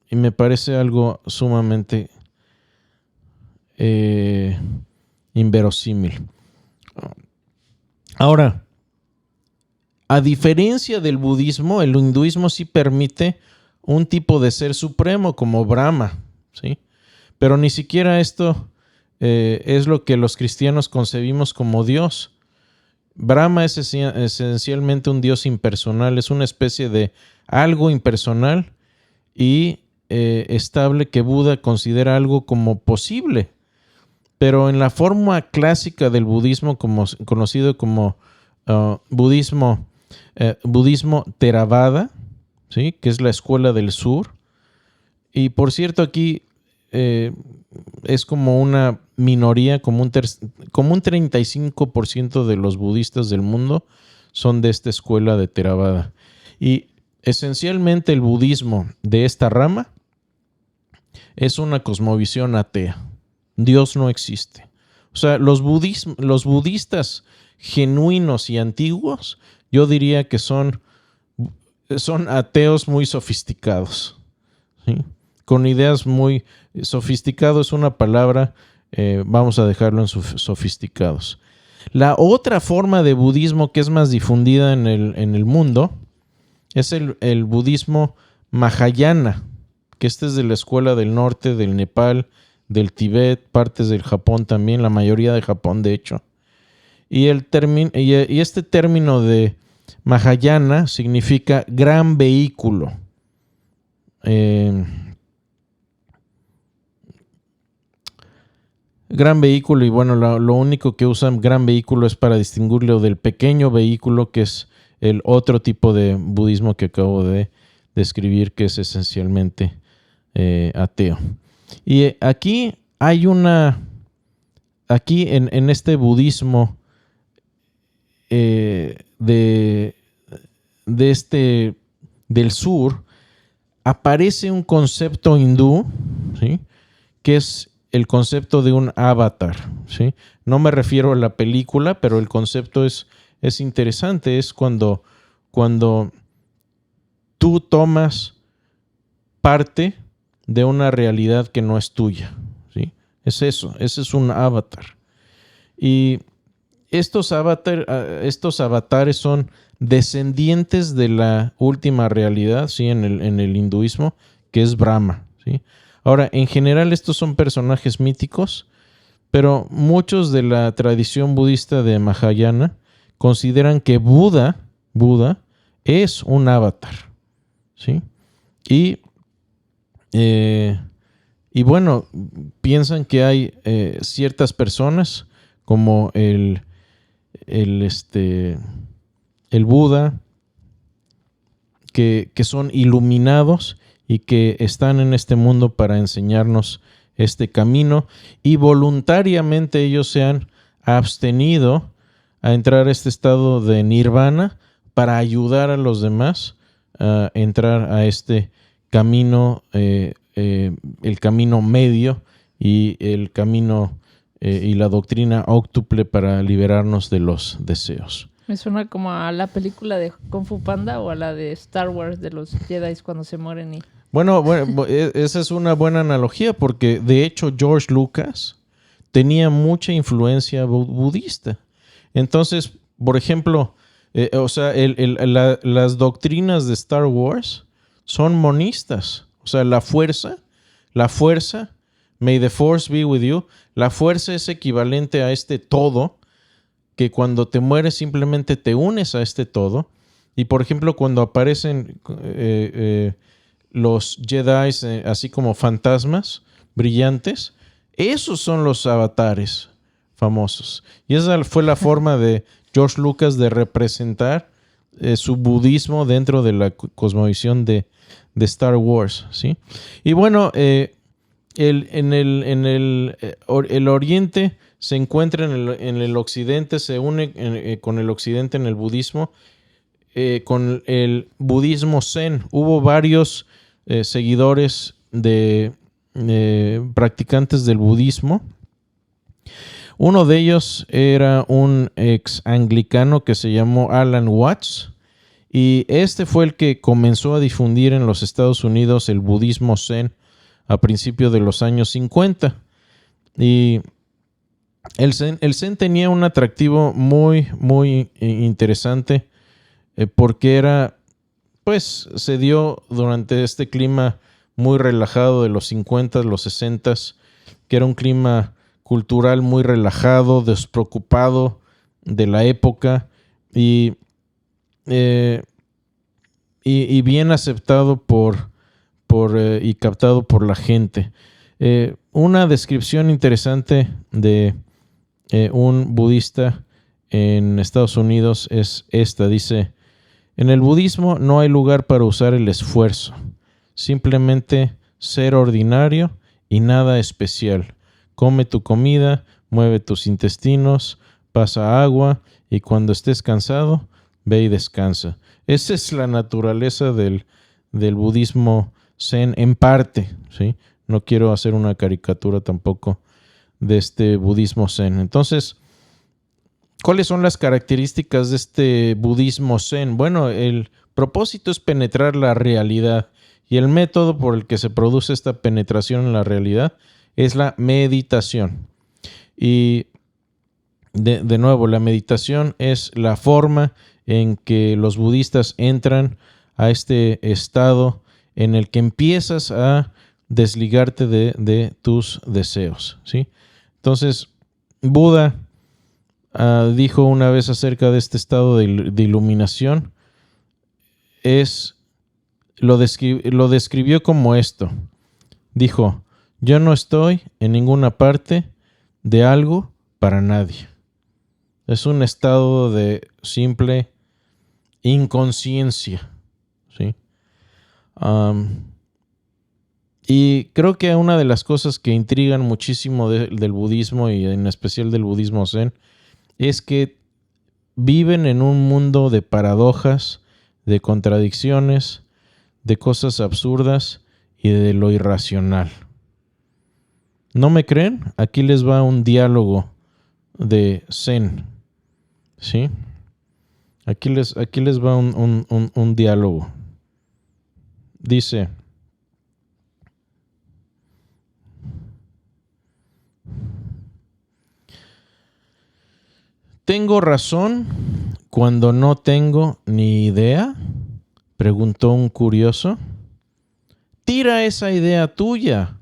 Y me parece algo sumamente inverosímil. Ahora, a diferencia del budismo, el hinduismo sí permite un tipo de ser supremo como Brahma, ¿sí? Pero ni siquiera esto es lo que los cristianos concebimos como Dios. Brahma es esencialmente un Dios impersonal, es una especie de algo impersonal y estable que Buda considera algo como posible. Pero en la forma clásica del budismo, conocido como budismo Theravada, ¿sí? Que es la escuela del sur. Y por cierto, aquí es como una minoría, como un 35% de los budistas del mundo son de esta escuela de Theravada. Y esencialmente el budismo de esta rama es una cosmovisión atea. Dios no existe. O sea, los budistas genuinos y antiguos, yo diría que son ateos muy sofisticados, ¿sí? Con ideas muy sofisticados, es una palabra, vamos a dejarlo en sofisticados. La otra forma de budismo que es más difundida en el mundo es el budismo Mahayana, que este es de la escuela del norte, del Nepal, del Tíbet, partes del Japón también, la mayoría de Japón de hecho. Y este término de Mahayana significa gran vehículo. Gran vehículo, y bueno, lo único que usan gran vehículo es para distinguirlo del pequeño vehículo, que es el otro tipo de budismo que acabo de describir, que es esencialmente ateo. Y aquí hay aquí en este budismo del sur, aparece un concepto hindú, ¿sí? Que es el concepto de un avatar, ¿sí? No me refiero a la película, pero el concepto es interesante. Es cuando tú tomas parte de una realidad que no es tuya, ¿sí? Es eso, ese es un avatar. Y estos avatares son descendientes de la última realidad, ¿sí? En el hinduismo, que es Brahma, ¿sí? Ahora, en general estos son personajes míticos, pero muchos de la tradición budista de Mahayana consideran que Buda es un avatar, ¿sí? Y bueno, piensan que hay ciertas personas como el Buda que son iluminados y que están en este mundo para enseñarnos este camino, y voluntariamente ellos se han abstenido a entrar a este estado de nirvana para ayudar a los demás a entrar a este camino, el camino medio y el camino y la doctrina óctuple para liberarnos de los deseos. Me suena como a la película de Kung Fu Panda o a la de Star Wars de los Jedi cuando se mueren y... Bueno, esa es una buena analogía, porque de hecho George Lucas tenía mucha influencia budista. Entonces, por ejemplo, O sea, las doctrinas de Star Wars son monistas. O sea, la fuerza, may the force be with you, la fuerza es equivalente a este todo, que cuando te mueres simplemente te unes a este todo. Y por ejemplo, cuando aparecen los Jedi así como fantasmas brillantes, esos son los avatares famosos. Y esa fue la forma de George Lucas de representar su budismo dentro de la cosmovisión de Star Wars, ¿sí? Y bueno, el oriente se encuentra en el occidente, se une con el occidente en el budismo, con el budismo zen. Hubo varios seguidores de practicantes del budismo. Uno de ellos era un ex anglicano que se llamó Alan Watts, y este fue el que comenzó a difundir en los Estados Unidos el budismo zen a principios de los años 50. Y el zen tenía un atractivo muy, muy interesante, porque era, pues, se dio durante este clima muy relajado de los 50, los 60, que era un clima cultural muy relajado, despreocupado de la época y bien aceptado y captado por la gente. Una descripción interesante de un budista en Estados Unidos es esta. Dice: en el budismo no hay lugar para usar el esfuerzo, simplemente ser ordinario y nada especial. Come tu comida, mueve tus intestinos, pasa agua y cuando estés cansado, ve y descansa. Esa es la naturaleza del budismo zen en parte, ¿sí? No quiero hacer una caricatura tampoco de este budismo zen. Entonces, ¿cuáles son las características de este budismo zen? Bueno, el propósito es penetrar la realidad, y el método por el que se produce esta penetración en la realidad es la meditación. Y de nuevo, la meditación es la forma en que los budistas entran a este estado en el que empiezas a desligarte de tus deseos, ¿sí? Entonces, Buda dijo una vez acerca de este estado de iluminación, lo describió como esto. Dijo: yo no estoy en ninguna parte de algo para nadie. Es un estado de simple inconsciencia, ¿sí? Y creo que una de las cosas que intrigan muchísimo del budismo, y en especial del budismo zen, es que viven en un mundo de paradojas, de contradicciones, de cosas absurdas y de lo irracional. ¿No me creen? Aquí les va un diálogo de zen, ¿sí? Aquí les va un diálogo. Dice: ¿tengo razón cuando no tengo ni idea?, preguntó un curioso. Tira esa idea tuya,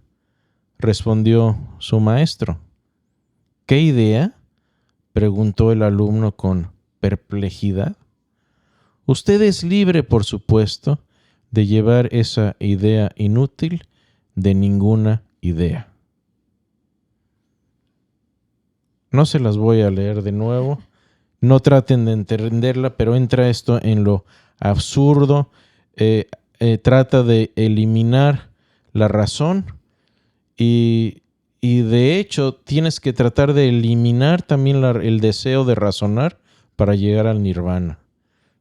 respondió su maestro. ¿Qué idea?, preguntó el alumno con perplejidad. Usted es libre, por supuesto, de llevar esa idea inútil de ninguna idea. No se las voy a leer de nuevo. No traten de entenderla, pero entra esto en lo absurdo. Trata de eliminar la razón y de hecho tienes que tratar de eliminar también el deseo de razonar para llegar al nirvana,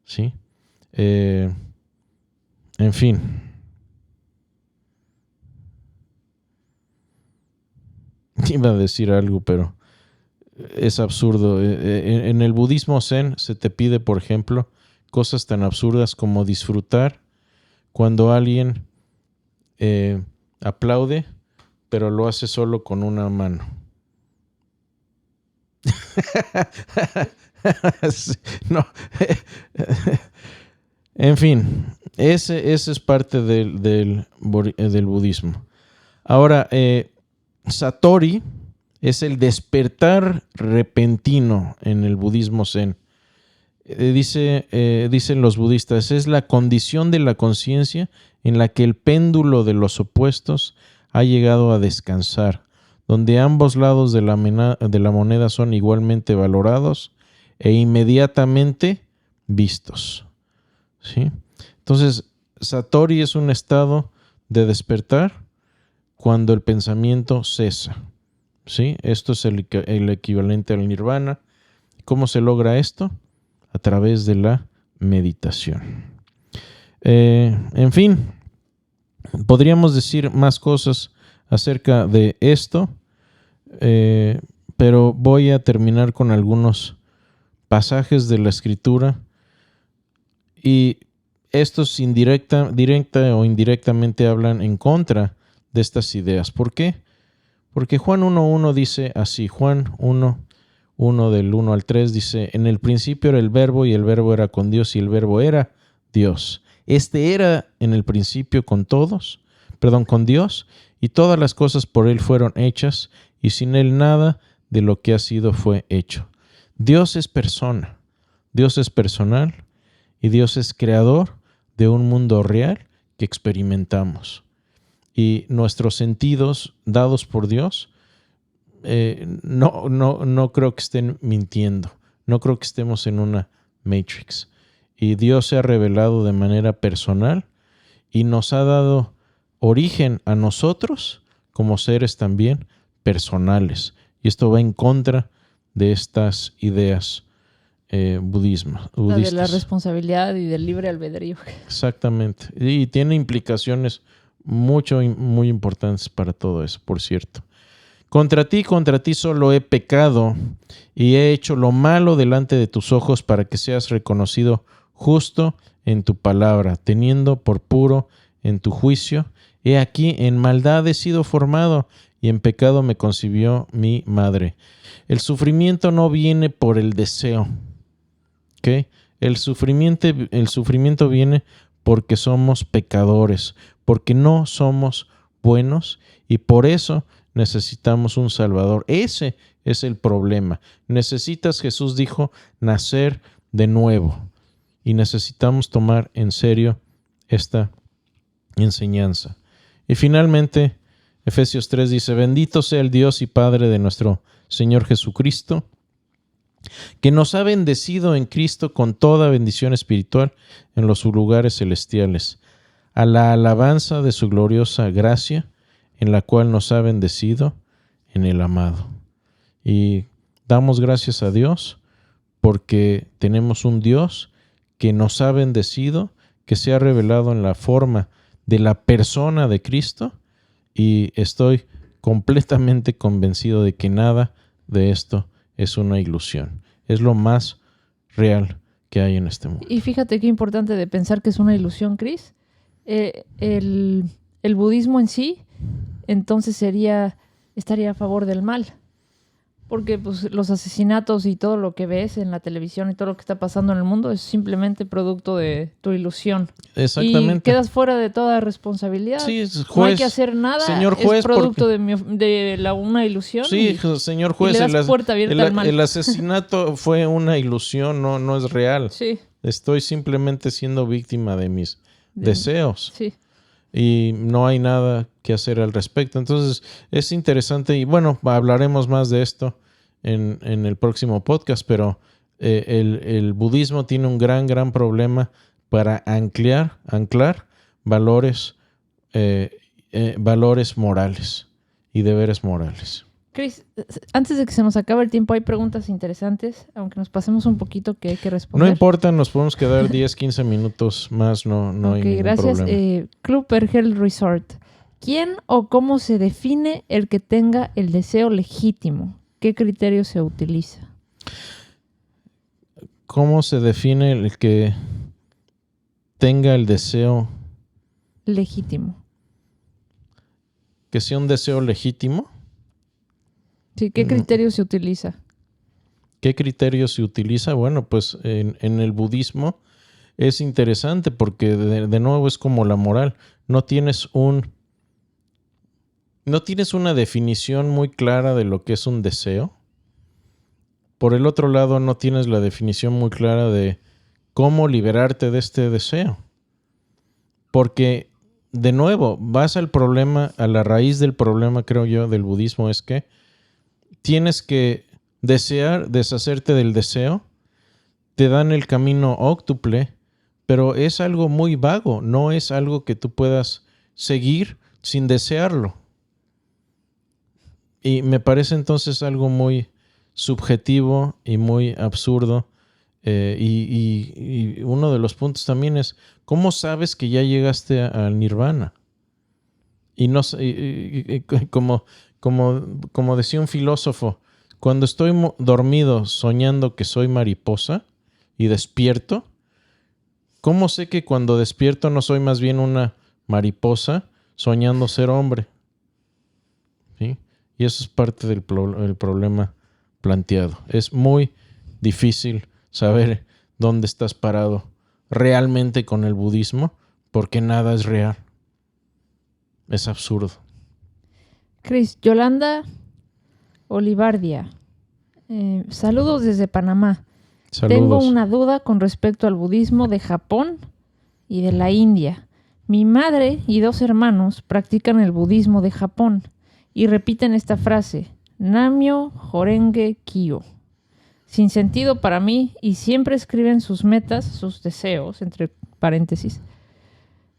¿sí? En fin. Iba a decir algo, pero es absurdo. En el budismo zen se te pide, por ejemplo, cosas tan absurdas como disfrutar cuando alguien aplaude, pero lo hace solo con una mano. Sí, no. En fin, ese es parte del budismo. Ahora, Satori es el despertar repentino en el budismo zen. Dicen los budistas, es la condición de la conciencia en la que el péndulo de los opuestos ha llegado a descansar, donde ambos lados de la moneda son igualmente valorados e inmediatamente vistos. ¿Sí? Entonces, Satori es un estado de despertar cuando el pensamiento cesa. ¿Sí? Esto es el equivalente al nirvana. ¿Cómo se logra esto? A través de la meditación. En fin, podríamos decir más cosas acerca de esto, pero voy a terminar con algunos pasajes de la Escritura, y estos directa o indirectamente hablan en contra de estas ideas. ¿Por qué? Porque Juan 1.1 dice así, Juan 1 del 1 al 3 dice, en el principio era el verbo y el verbo era con Dios y el verbo era Dios. Este era en el principio con Dios, y todas las cosas por él fueron hechas, y sin él nada de lo que ha sido fue hecho. Dios es persona, Dios es personal, y Dios es creador de un mundo real que experimentamos. Y nuestros sentidos dados por Dios, no creo que estén mintiendo. No creo que estemos en una Matrix. Y Dios se ha revelado de manera personal y nos ha dado origen a nosotros como seres también personales. Y esto va en contra de estas ideas budistas. De la responsabilidad y del libre albedrío. Exactamente. Y tiene implicaciones muy importantes para todo eso, por cierto. Contra ti solo he pecado y he hecho lo malo delante de tus ojos para que seas reconocido justo en tu palabra, teniendo por puro en tu juicio. He aquí, en maldad he sido formado y en pecado me concibió mi madre. El sufrimiento no viene por el deseo. ¿Okay? El sufrimiento viene porque somos pecadores, porque no somos buenos y por eso necesitamos un Salvador. Ese es el problema. Jesús dijo, nacer de nuevo. Y necesitamos tomar en serio esta enseñanza. Y finalmente, Efesios 3 dice, bendito sea el Dios y Padre de nuestro Señor Jesucristo, que nos ha bendecido en Cristo con toda bendición espiritual en los lugares celestiales, a la alabanza de su gloriosa gracia, en la cual nos ha bendecido en el amado. Y damos gracias a Dios porque tenemos un Dios que nos ha bendecido, que se ha revelado en la forma de la persona de Cristo, y estoy completamente convencido de que nada de esto es una ilusión. Es lo más real que hay en este mundo. Y fíjate qué importante de pensar que es una ilusión, Chris. El budismo en sí, entonces estaría a favor del mal. Porque pues, los asesinatos y todo lo que ves en la televisión y todo lo que está pasando en el mundo es simplemente producto de tu ilusión. Exactamente. Y quedas fuera de toda responsabilidad. Sí, juez, no hay que hacer nada. Señor juez, es producto de una ilusión. Sí, señor juez, y le das puerta abierta al mal. El asesinato fue una ilusión, no es real. Sí. Estoy simplemente siendo víctima de mis deseos. Sí. Y no hay nada que hacer al respecto. Entonces es interesante y bueno, hablaremos más de esto en el próximo podcast, pero el budismo tiene un gran problema para anclar valores morales y deberes morales. Chris, antes de que se nos acabe el tiempo, hay preguntas interesantes, aunque nos pasemos un poquito que hay que responder. No importa, nos podemos quedar 10, 15 minutos más, no hay ningún gracias. problema. Club Vergel Resort. ¿Quién o cómo se define el que tenga el deseo legítimo? ¿Qué criterio se utiliza? ¿Cómo se define el que tenga el deseo legítimo? ¿Que sea un deseo legítimo? Sí, ¿qué criterio se utiliza? ¿Qué criterio se utiliza? Bueno, pues en el budismo es interesante porque de nuevo es como la moral. No tienes una definición muy clara de lo que es un deseo. Por el otro lado, no tienes la definición muy clara de cómo liberarte de este deseo. Porque, de nuevo, vas al problema, a la raíz del problema, creo yo, del budismo, es que tienes que desear, deshacerte del deseo. Te dan el camino óctuple, pero es algo muy vago, no es algo que tú puedas seguir sin desearlo. Y me parece entonces algo muy subjetivo y muy absurdo. Y uno de los puntos también es, ¿cómo sabes que ya llegaste al nirvana? Y no como decía un filósofo, cuando estoy dormido soñando que soy mariposa y despierto, ¿cómo sé que cuando despierto no soy más bien una mariposa soñando ser hombre? ¿Sí? Y eso es parte del problema planteado. Es muy difícil saber dónde estás parado realmente con el budismo porque nada es real. Es absurdo. Cris, Yolanda Olivardia. Saludos desde Panamá. Saludos. Tengo una duda con respecto al budismo de Japón y de la India. Mi madre y 2 hermanos practican el budismo de Japón y repiten esta frase, Namyo Horenge Kyo, sin sentido para mí, y siempre escriben sus metas, sus deseos, entre paréntesis,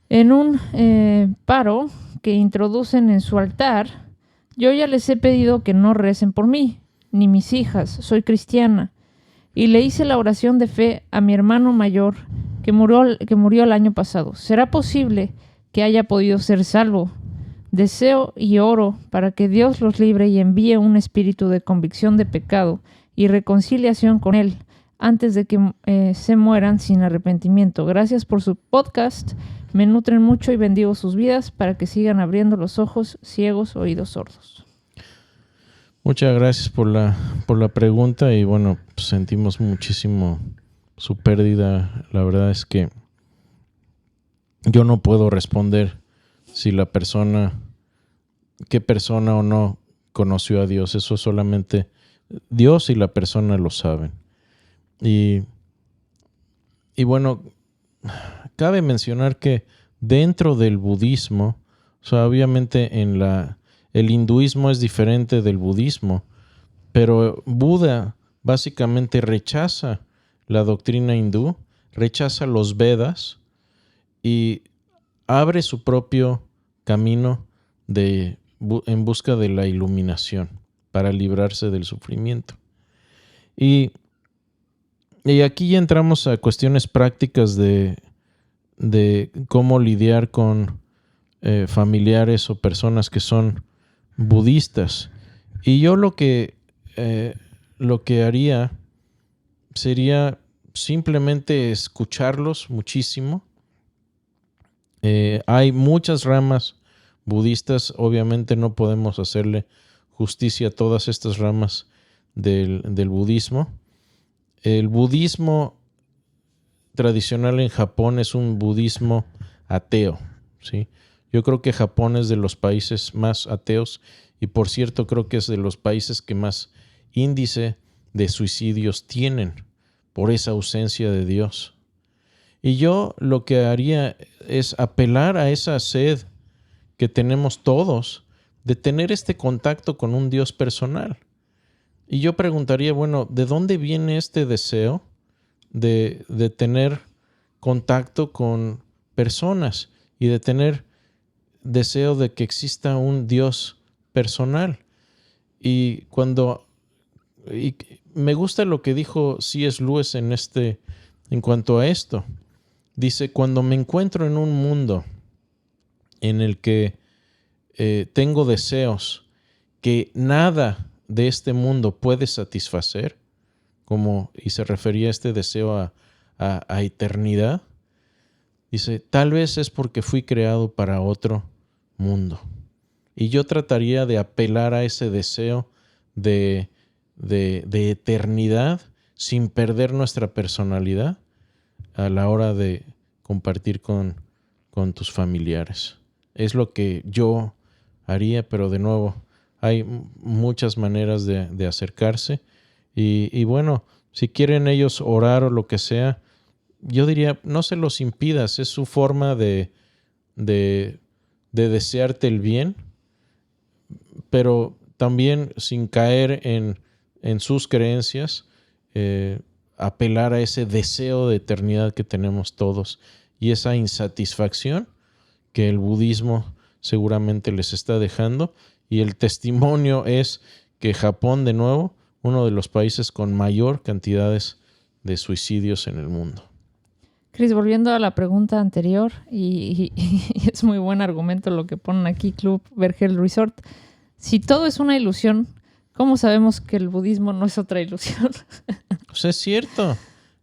en un paro que introducen en su altar. Yo ya les he pedido que no recen por mí, ni mis hijas, soy cristiana, y le hice la oración de fe a mi hermano mayor que murió el año pasado. ¿Será posible que haya podido ser salvo? Deseo y oro para que Dios los libre y envíe un espíritu de convicción de pecado y reconciliación con Él antes de que se mueran sin arrepentimiento. Gracias por su podcast. Me nutren mucho y bendigo sus vidas para que sigan abriendo los ojos ciegos, oídos sordos. Muchas gracias por la pregunta y bueno, pues sentimos muchísimo su pérdida. La verdad es que yo no puedo responder si qué persona o no conoció a Dios. Eso solamente Dios y la persona lo saben. Y bueno, cabe mencionar que dentro del budismo, o sea, obviamente el hinduismo es diferente del budismo, pero Buda básicamente rechaza la doctrina hindú, rechaza los Vedas y abre su propio camino en busca de la iluminación para librarse del sufrimiento. Y aquí ya entramos a cuestiones prácticas de cómo lidiar con familiares o personas que son budistas. Y yo lo que haría sería simplemente escucharlos muchísimo. Hay muchas ramas budistas, obviamente no podemos hacerle justicia a todas estas ramas del budismo. El budismo tradicional en Japón es un budismo ateo, ¿sí? Yo creo que Japón es de los países más ateos y por cierto creo que es de los países que más índice de suicidios tienen por esa ausencia de Dios. Y yo lo que haría es apelar a esa sed que tenemos todos de tener este contacto con un Dios personal. Y yo preguntaría, bueno, ¿de dónde viene este deseo de tener contacto con personas y de tener deseo de que exista un Dios personal? Y me gusta lo que dijo C.S. Lewis en cuanto a esto. Dice, cuando me encuentro en un mundo en el que tengo deseos que nada de este mundo puede satisfacer, y se refería a este deseo a eternidad, dice, tal vez es porque fui creado para otro mundo. Y yo trataría de apelar a ese deseo de de eternidad sin perder nuestra personalidad a la hora de compartir con tus familiares. Es lo que yo haría, pero de nuevo, hay muchas maneras de acercarse. Y bueno, si quieren ellos orar o lo que sea, yo diría, no se los impidas, es su forma de desearte el bien, pero también sin caer en sus creencias, apelar a ese deseo de eternidad que tenemos todos y esa insatisfacción que el budismo seguramente les está dejando. Y el testimonio es que Japón, de nuevo, uno de los países con mayor cantidades de suicidios en el mundo. Chris, volviendo a la pregunta anterior, y es muy buen argumento lo que ponen aquí, Club Vergel Resort. Si todo es una ilusión, ¿cómo sabemos que el budismo no es otra ilusión? Pues es cierto.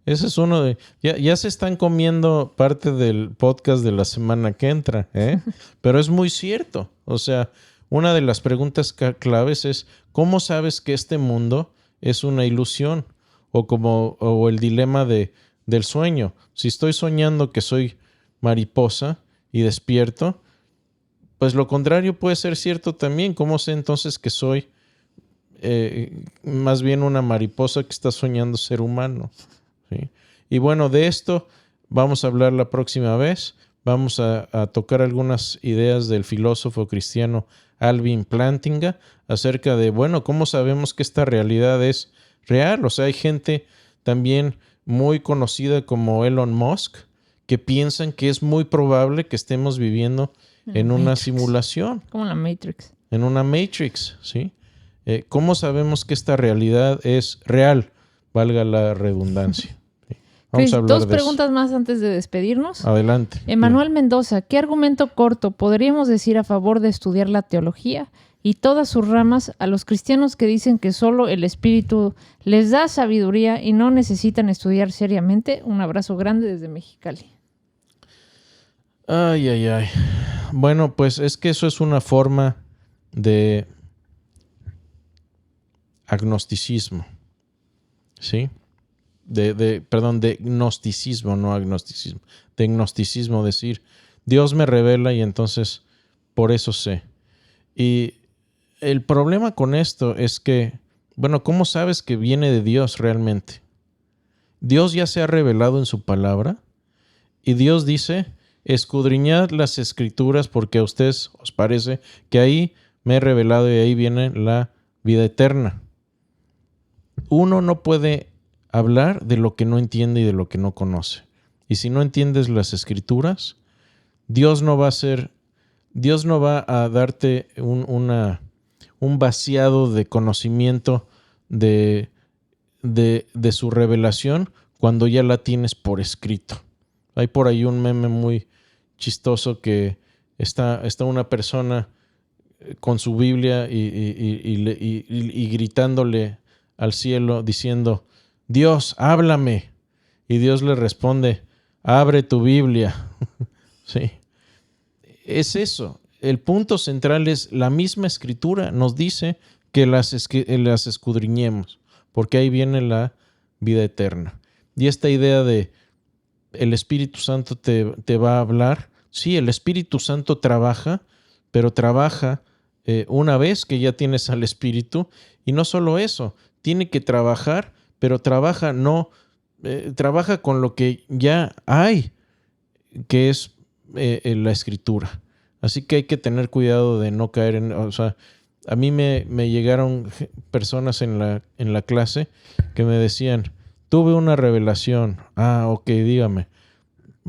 Ese es uno de... Ya se están comiendo parte del podcast de la semana que entra, ¿eh? Pero es muy cierto. O sea, una de las preguntas claves es ¿cómo sabes que este mundo es una ilusión? O el dilema del sueño. Si estoy soñando que soy mariposa y despierto, pues lo contrario puede ser cierto también. ¿Cómo sé entonces que soy más bien una mariposa que está soñando ser humano? ¿Sí? Y bueno, de esto vamos a hablar la próxima vez. Vamos a tocar algunas ideas del filósofo cristiano Alvin Plantinga acerca de, bueno, ¿cómo sabemos que esta realidad es real? O sea, hay gente también muy conocida como Elon Musk que piensan que es muy probable que estemos viviendo en una simulación. Como la Matrix. En una Matrix, ¿sí? ¿Cómo sabemos que esta realidad es real? Valga la redundancia. Chris, dos preguntas más antes de despedirnos. Adelante. Emanuel Mendoza, ¿qué argumento corto podríamos decir a favor de estudiar la teología y todas sus ramas a los cristianos que dicen que solo el Espíritu les da sabiduría y no necesitan estudiar seriamente? Un abrazo grande desde Mexicali. Ay. Bueno, pues es que eso es una forma de agnosticismo, ¿sí? De gnosticismo, no agnosticismo. De gnosticismo, decir, Dios me revela y entonces por eso sé. Y el problema con esto es que, bueno, ¿cómo sabes que viene de Dios realmente? Dios ya se ha revelado en su palabra y Dios dice, escudriñad las escrituras porque a ustedes os parece que ahí me he revelado y ahí viene la vida eterna. Uno no puede hablar de lo que no entiende y de lo que no conoce. Y si no entiendes las escrituras, Dios no va a darte un vaciado de conocimiento de su revelación cuando ya la tienes por escrito. Hay por ahí un meme muy chistoso que está una persona con su Biblia y gritándole al cielo diciendo, Dios, háblame. Y Dios le responde, abre tu Biblia. Sí. Es eso. El punto central es la misma escritura. Nos dice que las escudriñemos, porque ahí viene la vida eterna. Y esta idea de el Espíritu Santo te va a hablar. Sí, el Espíritu Santo trabaja, pero trabaja una vez que ya tienes al Espíritu. Y no solo eso, tiene que trabajar, pero trabaja con lo que ya hay, que es la Escritura. Así que hay que tener cuidado de no caer en... O sea, a mí me llegaron personas en la clase que me decían, tuve una revelación. Ah, ok, dígame.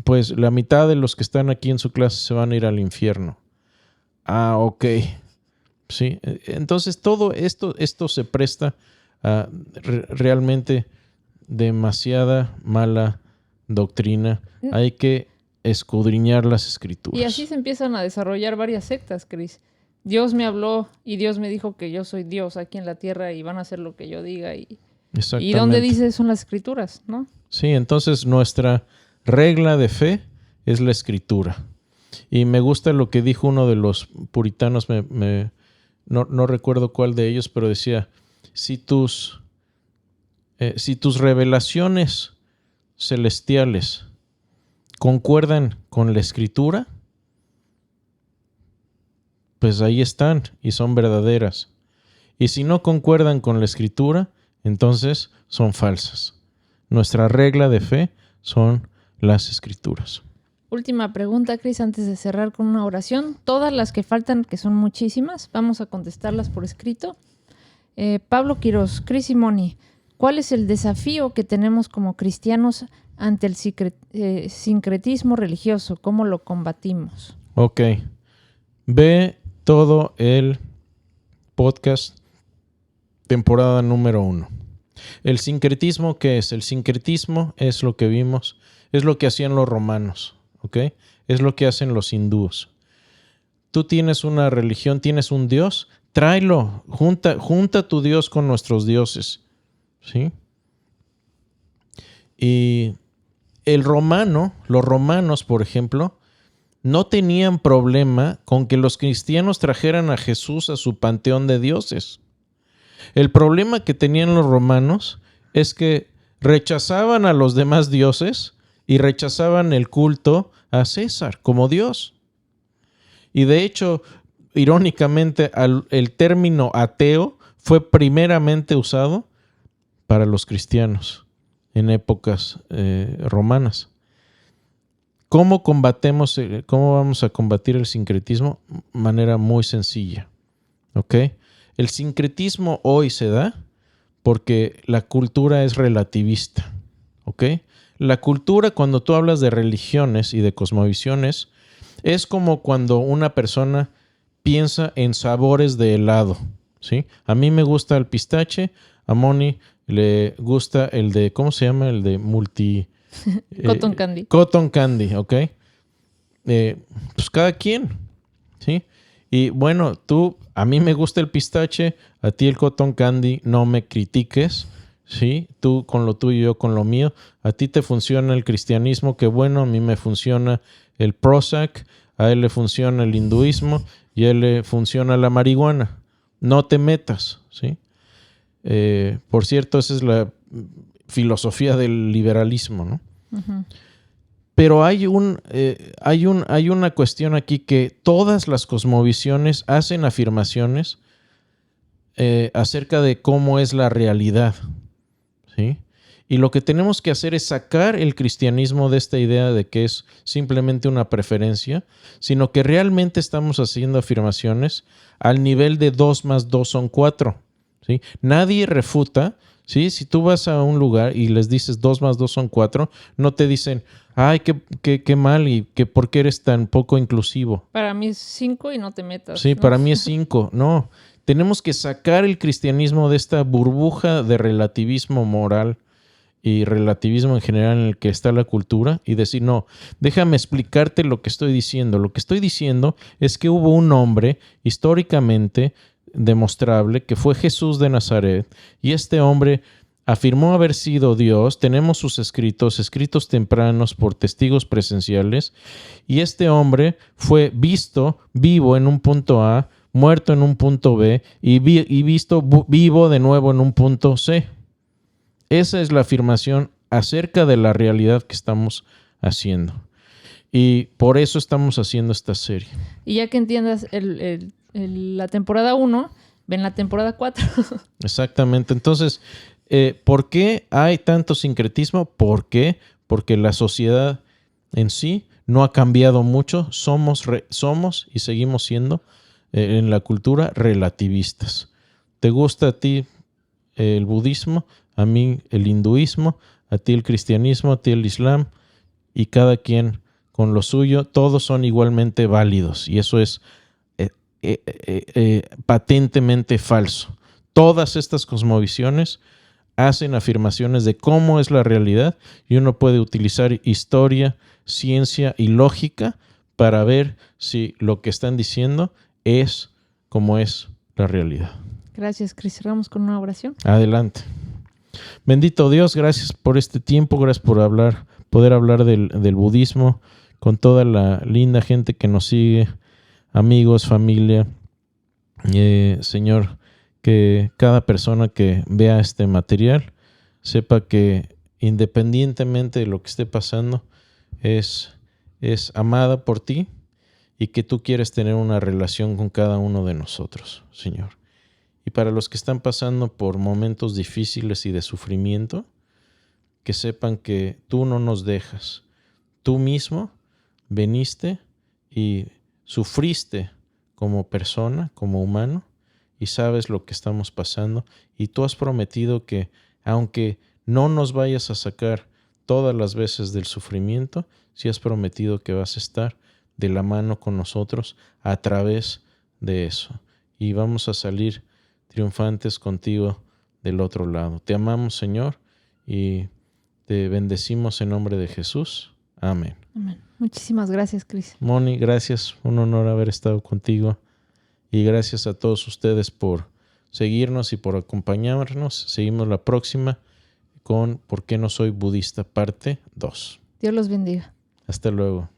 Pues la mitad de los que están aquí en su clase se van a ir al infierno. Ah, ok. Sí, entonces todo esto se presta a realmente demasiada mala doctrina. Hay que escudriñar las escrituras. Y así se empiezan a desarrollar varias sectas, Chris. Dios me habló y Dios me dijo que yo soy Dios aquí en la tierra y van a hacer lo que yo diga. ¿Y dónde dice son las escrituras, no? Sí, entonces nuestra regla de fe es la escritura. Y me gusta lo que dijo uno de los puritanos, no recuerdo cuál de ellos, pero decía, si tus revelaciones celestiales concuerdan con la Escritura, pues ahí están y son verdaderas. Y si no concuerdan con la Escritura, entonces son falsas. Nuestra regla de fe son las Escrituras. Última pregunta, Cris, antes de cerrar con una oración. Todas las que faltan, que son muchísimas, vamos a contestarlas por escrito. Pablo Quirós, Cris y Moni, ¿cuál es el desafío que tenemos como cristianos ante el sincretismo religioso? ¿Cómo lo combatimos? Ok. Ve todo el podcast temporada número 1. ¿El sincretismo qué es? El sincretismo es lo que vimos, es lo que hacían los romanos, ¿ok? Es lo que hacen los hindúes. Tú tienes una religión, tienes un Dios, tráelo, junta tu Dios con nuestros dioses, ¿sí? Y los romanos, por ejemplo, no tenían problema con que los cristianos trajeran a Jesús a su panteón de dioses. El problema que tenían los romanos es que rechazaban a los demás dioses y rechazaban el culto a César como Dios. Y de hecho, irónicamente, el término ateo fue primeramente usado para los cristianos en épocas romanas. ¿Cómo vamos a combatir el sincretismo? De manera muy sencilla, ¿ok? El sincretismo hoy se da porque la cultura es relativista, ¿ok? La cultura, cuando tú hablas de religiones y de cosmovisiones, es como cuando una persona piensa en sabores de helado, ¿sí? A mí me gusta el pistache, a Moni le gusta el de, ¿cómo se llama? El de Cotton candy. Cotton candy, ¿ok? Pues cada quien, ¿sí? Y bueno, a mí me gusta el pistache, a ti el cotton candy, no me critiques, ¿sí? Tú con lo tuyo, yo con lo mío. A ti te funciona el cristianismo, qué bueno, a mí me funciona el Prozac, a él le funciona el hinduismo y a él le funciona la marihuana. No te metas, ¿sí? Por cierto, esa es la filosofía del liberalismo, ¿no? Uh-huh. Pero hay una cuestión aquí que todas las cosmovisiones hacen afirmaciones acerca de cómo es la realidad, ¿sí? Y lo que tenemos que hacer es sacar el cristianismo de esta idea de que es simplemente una preferencia, sino que realmente estamos haciendo afirmaciones al nivel de 2 más 2 son 4, ¿sí? Nadie refuta, ¿sí? Si tú vas a un lugar y les dices 2 más 2 son 4, no te dicen, ay, qué mal y que por qué eres tan poco inclusivo. Para mí es 5 y no te metas. Sí, ¿no? Para mí es 5. No, tenemos que sacar el cristianismo de esta burbuja de relativismo moral y relativismo en general en el que está la cultura y decir, no, déjame explicarte lo que estoy diciendo. Lo que estoy diciendo es que hubo un hombre históricamente demostrable que fue Jesús de Nazaret y este hombre afirmó haber sido Dios. Tenemos sus escritos tempranos por testigos presenciales y este hombre fue visto vivo en un punto A, muerto en un punto B y visto vivo de nuevo en un punto C. Esa es la afirmación acerca de la realidad que estamos haciendo. Y por eso estamos haciendo esta serie. Y ya que entiendas la temporada 1, ven la temporada 4. Exactamente. Entonces, ¿por qué hay tanto sincretismo? ¿Por qué? Porque la sociedad en sí no ha cambiado mucho. Somos y seguimos siendo en la cultura relativistas. ¿Te gusta a ti el budismo? A mí el hinduismo, a ti el cristianismo, a ti el islam, y cada quien con lo suyo, todos son igualmente válidos y eso es patentemente falso. Todas estas cosmovisiones hacen afirmaciones de cómo es la realidad y uno puede utilizar historia, ciencia y lógica para ver si lo que están diciendo es como es la realidad. Gracias, Cris. Cerramos con una oración. Adelante. Bendito Dios, gracias por este tiempo, gracias por poder hablar del budismo con toda la linda gente que nos sigue, amigos, familia. Señor, Que cada persona que vea este material sepa que independientemente de lo que esté pasando, es amada por ti y que tú quieres tener una relación con cada uno de nosotros, Señor. Y para los que están pasando por momentos difíciles y de sufrimiento, que sepan que tú no nos dejas. Tú mismo veniste y sufriste como persona, como humano, y sabes lo que estamos pasando. Y tú has prometido que aunque no nos vayas a sacar todas las veces del sufrimiento, sí has prometido que vas a estar de la mano con nosotros a través de eso. Y vamos a salir triunfantes contigo del otro lado. Te amamos, Señor, y te bendecimos en nombre de Jesús. Amén. Amén. Muchísimas gracias, Cris. Moni, gracias. Un honor haber estado contigo. Y gracias a todos ustedes por seguirnos y por acompañarnos. Seguimos la próxima con ¿Por qué no soy budista? Parte 2. Dios los bendiga. Hasta luego.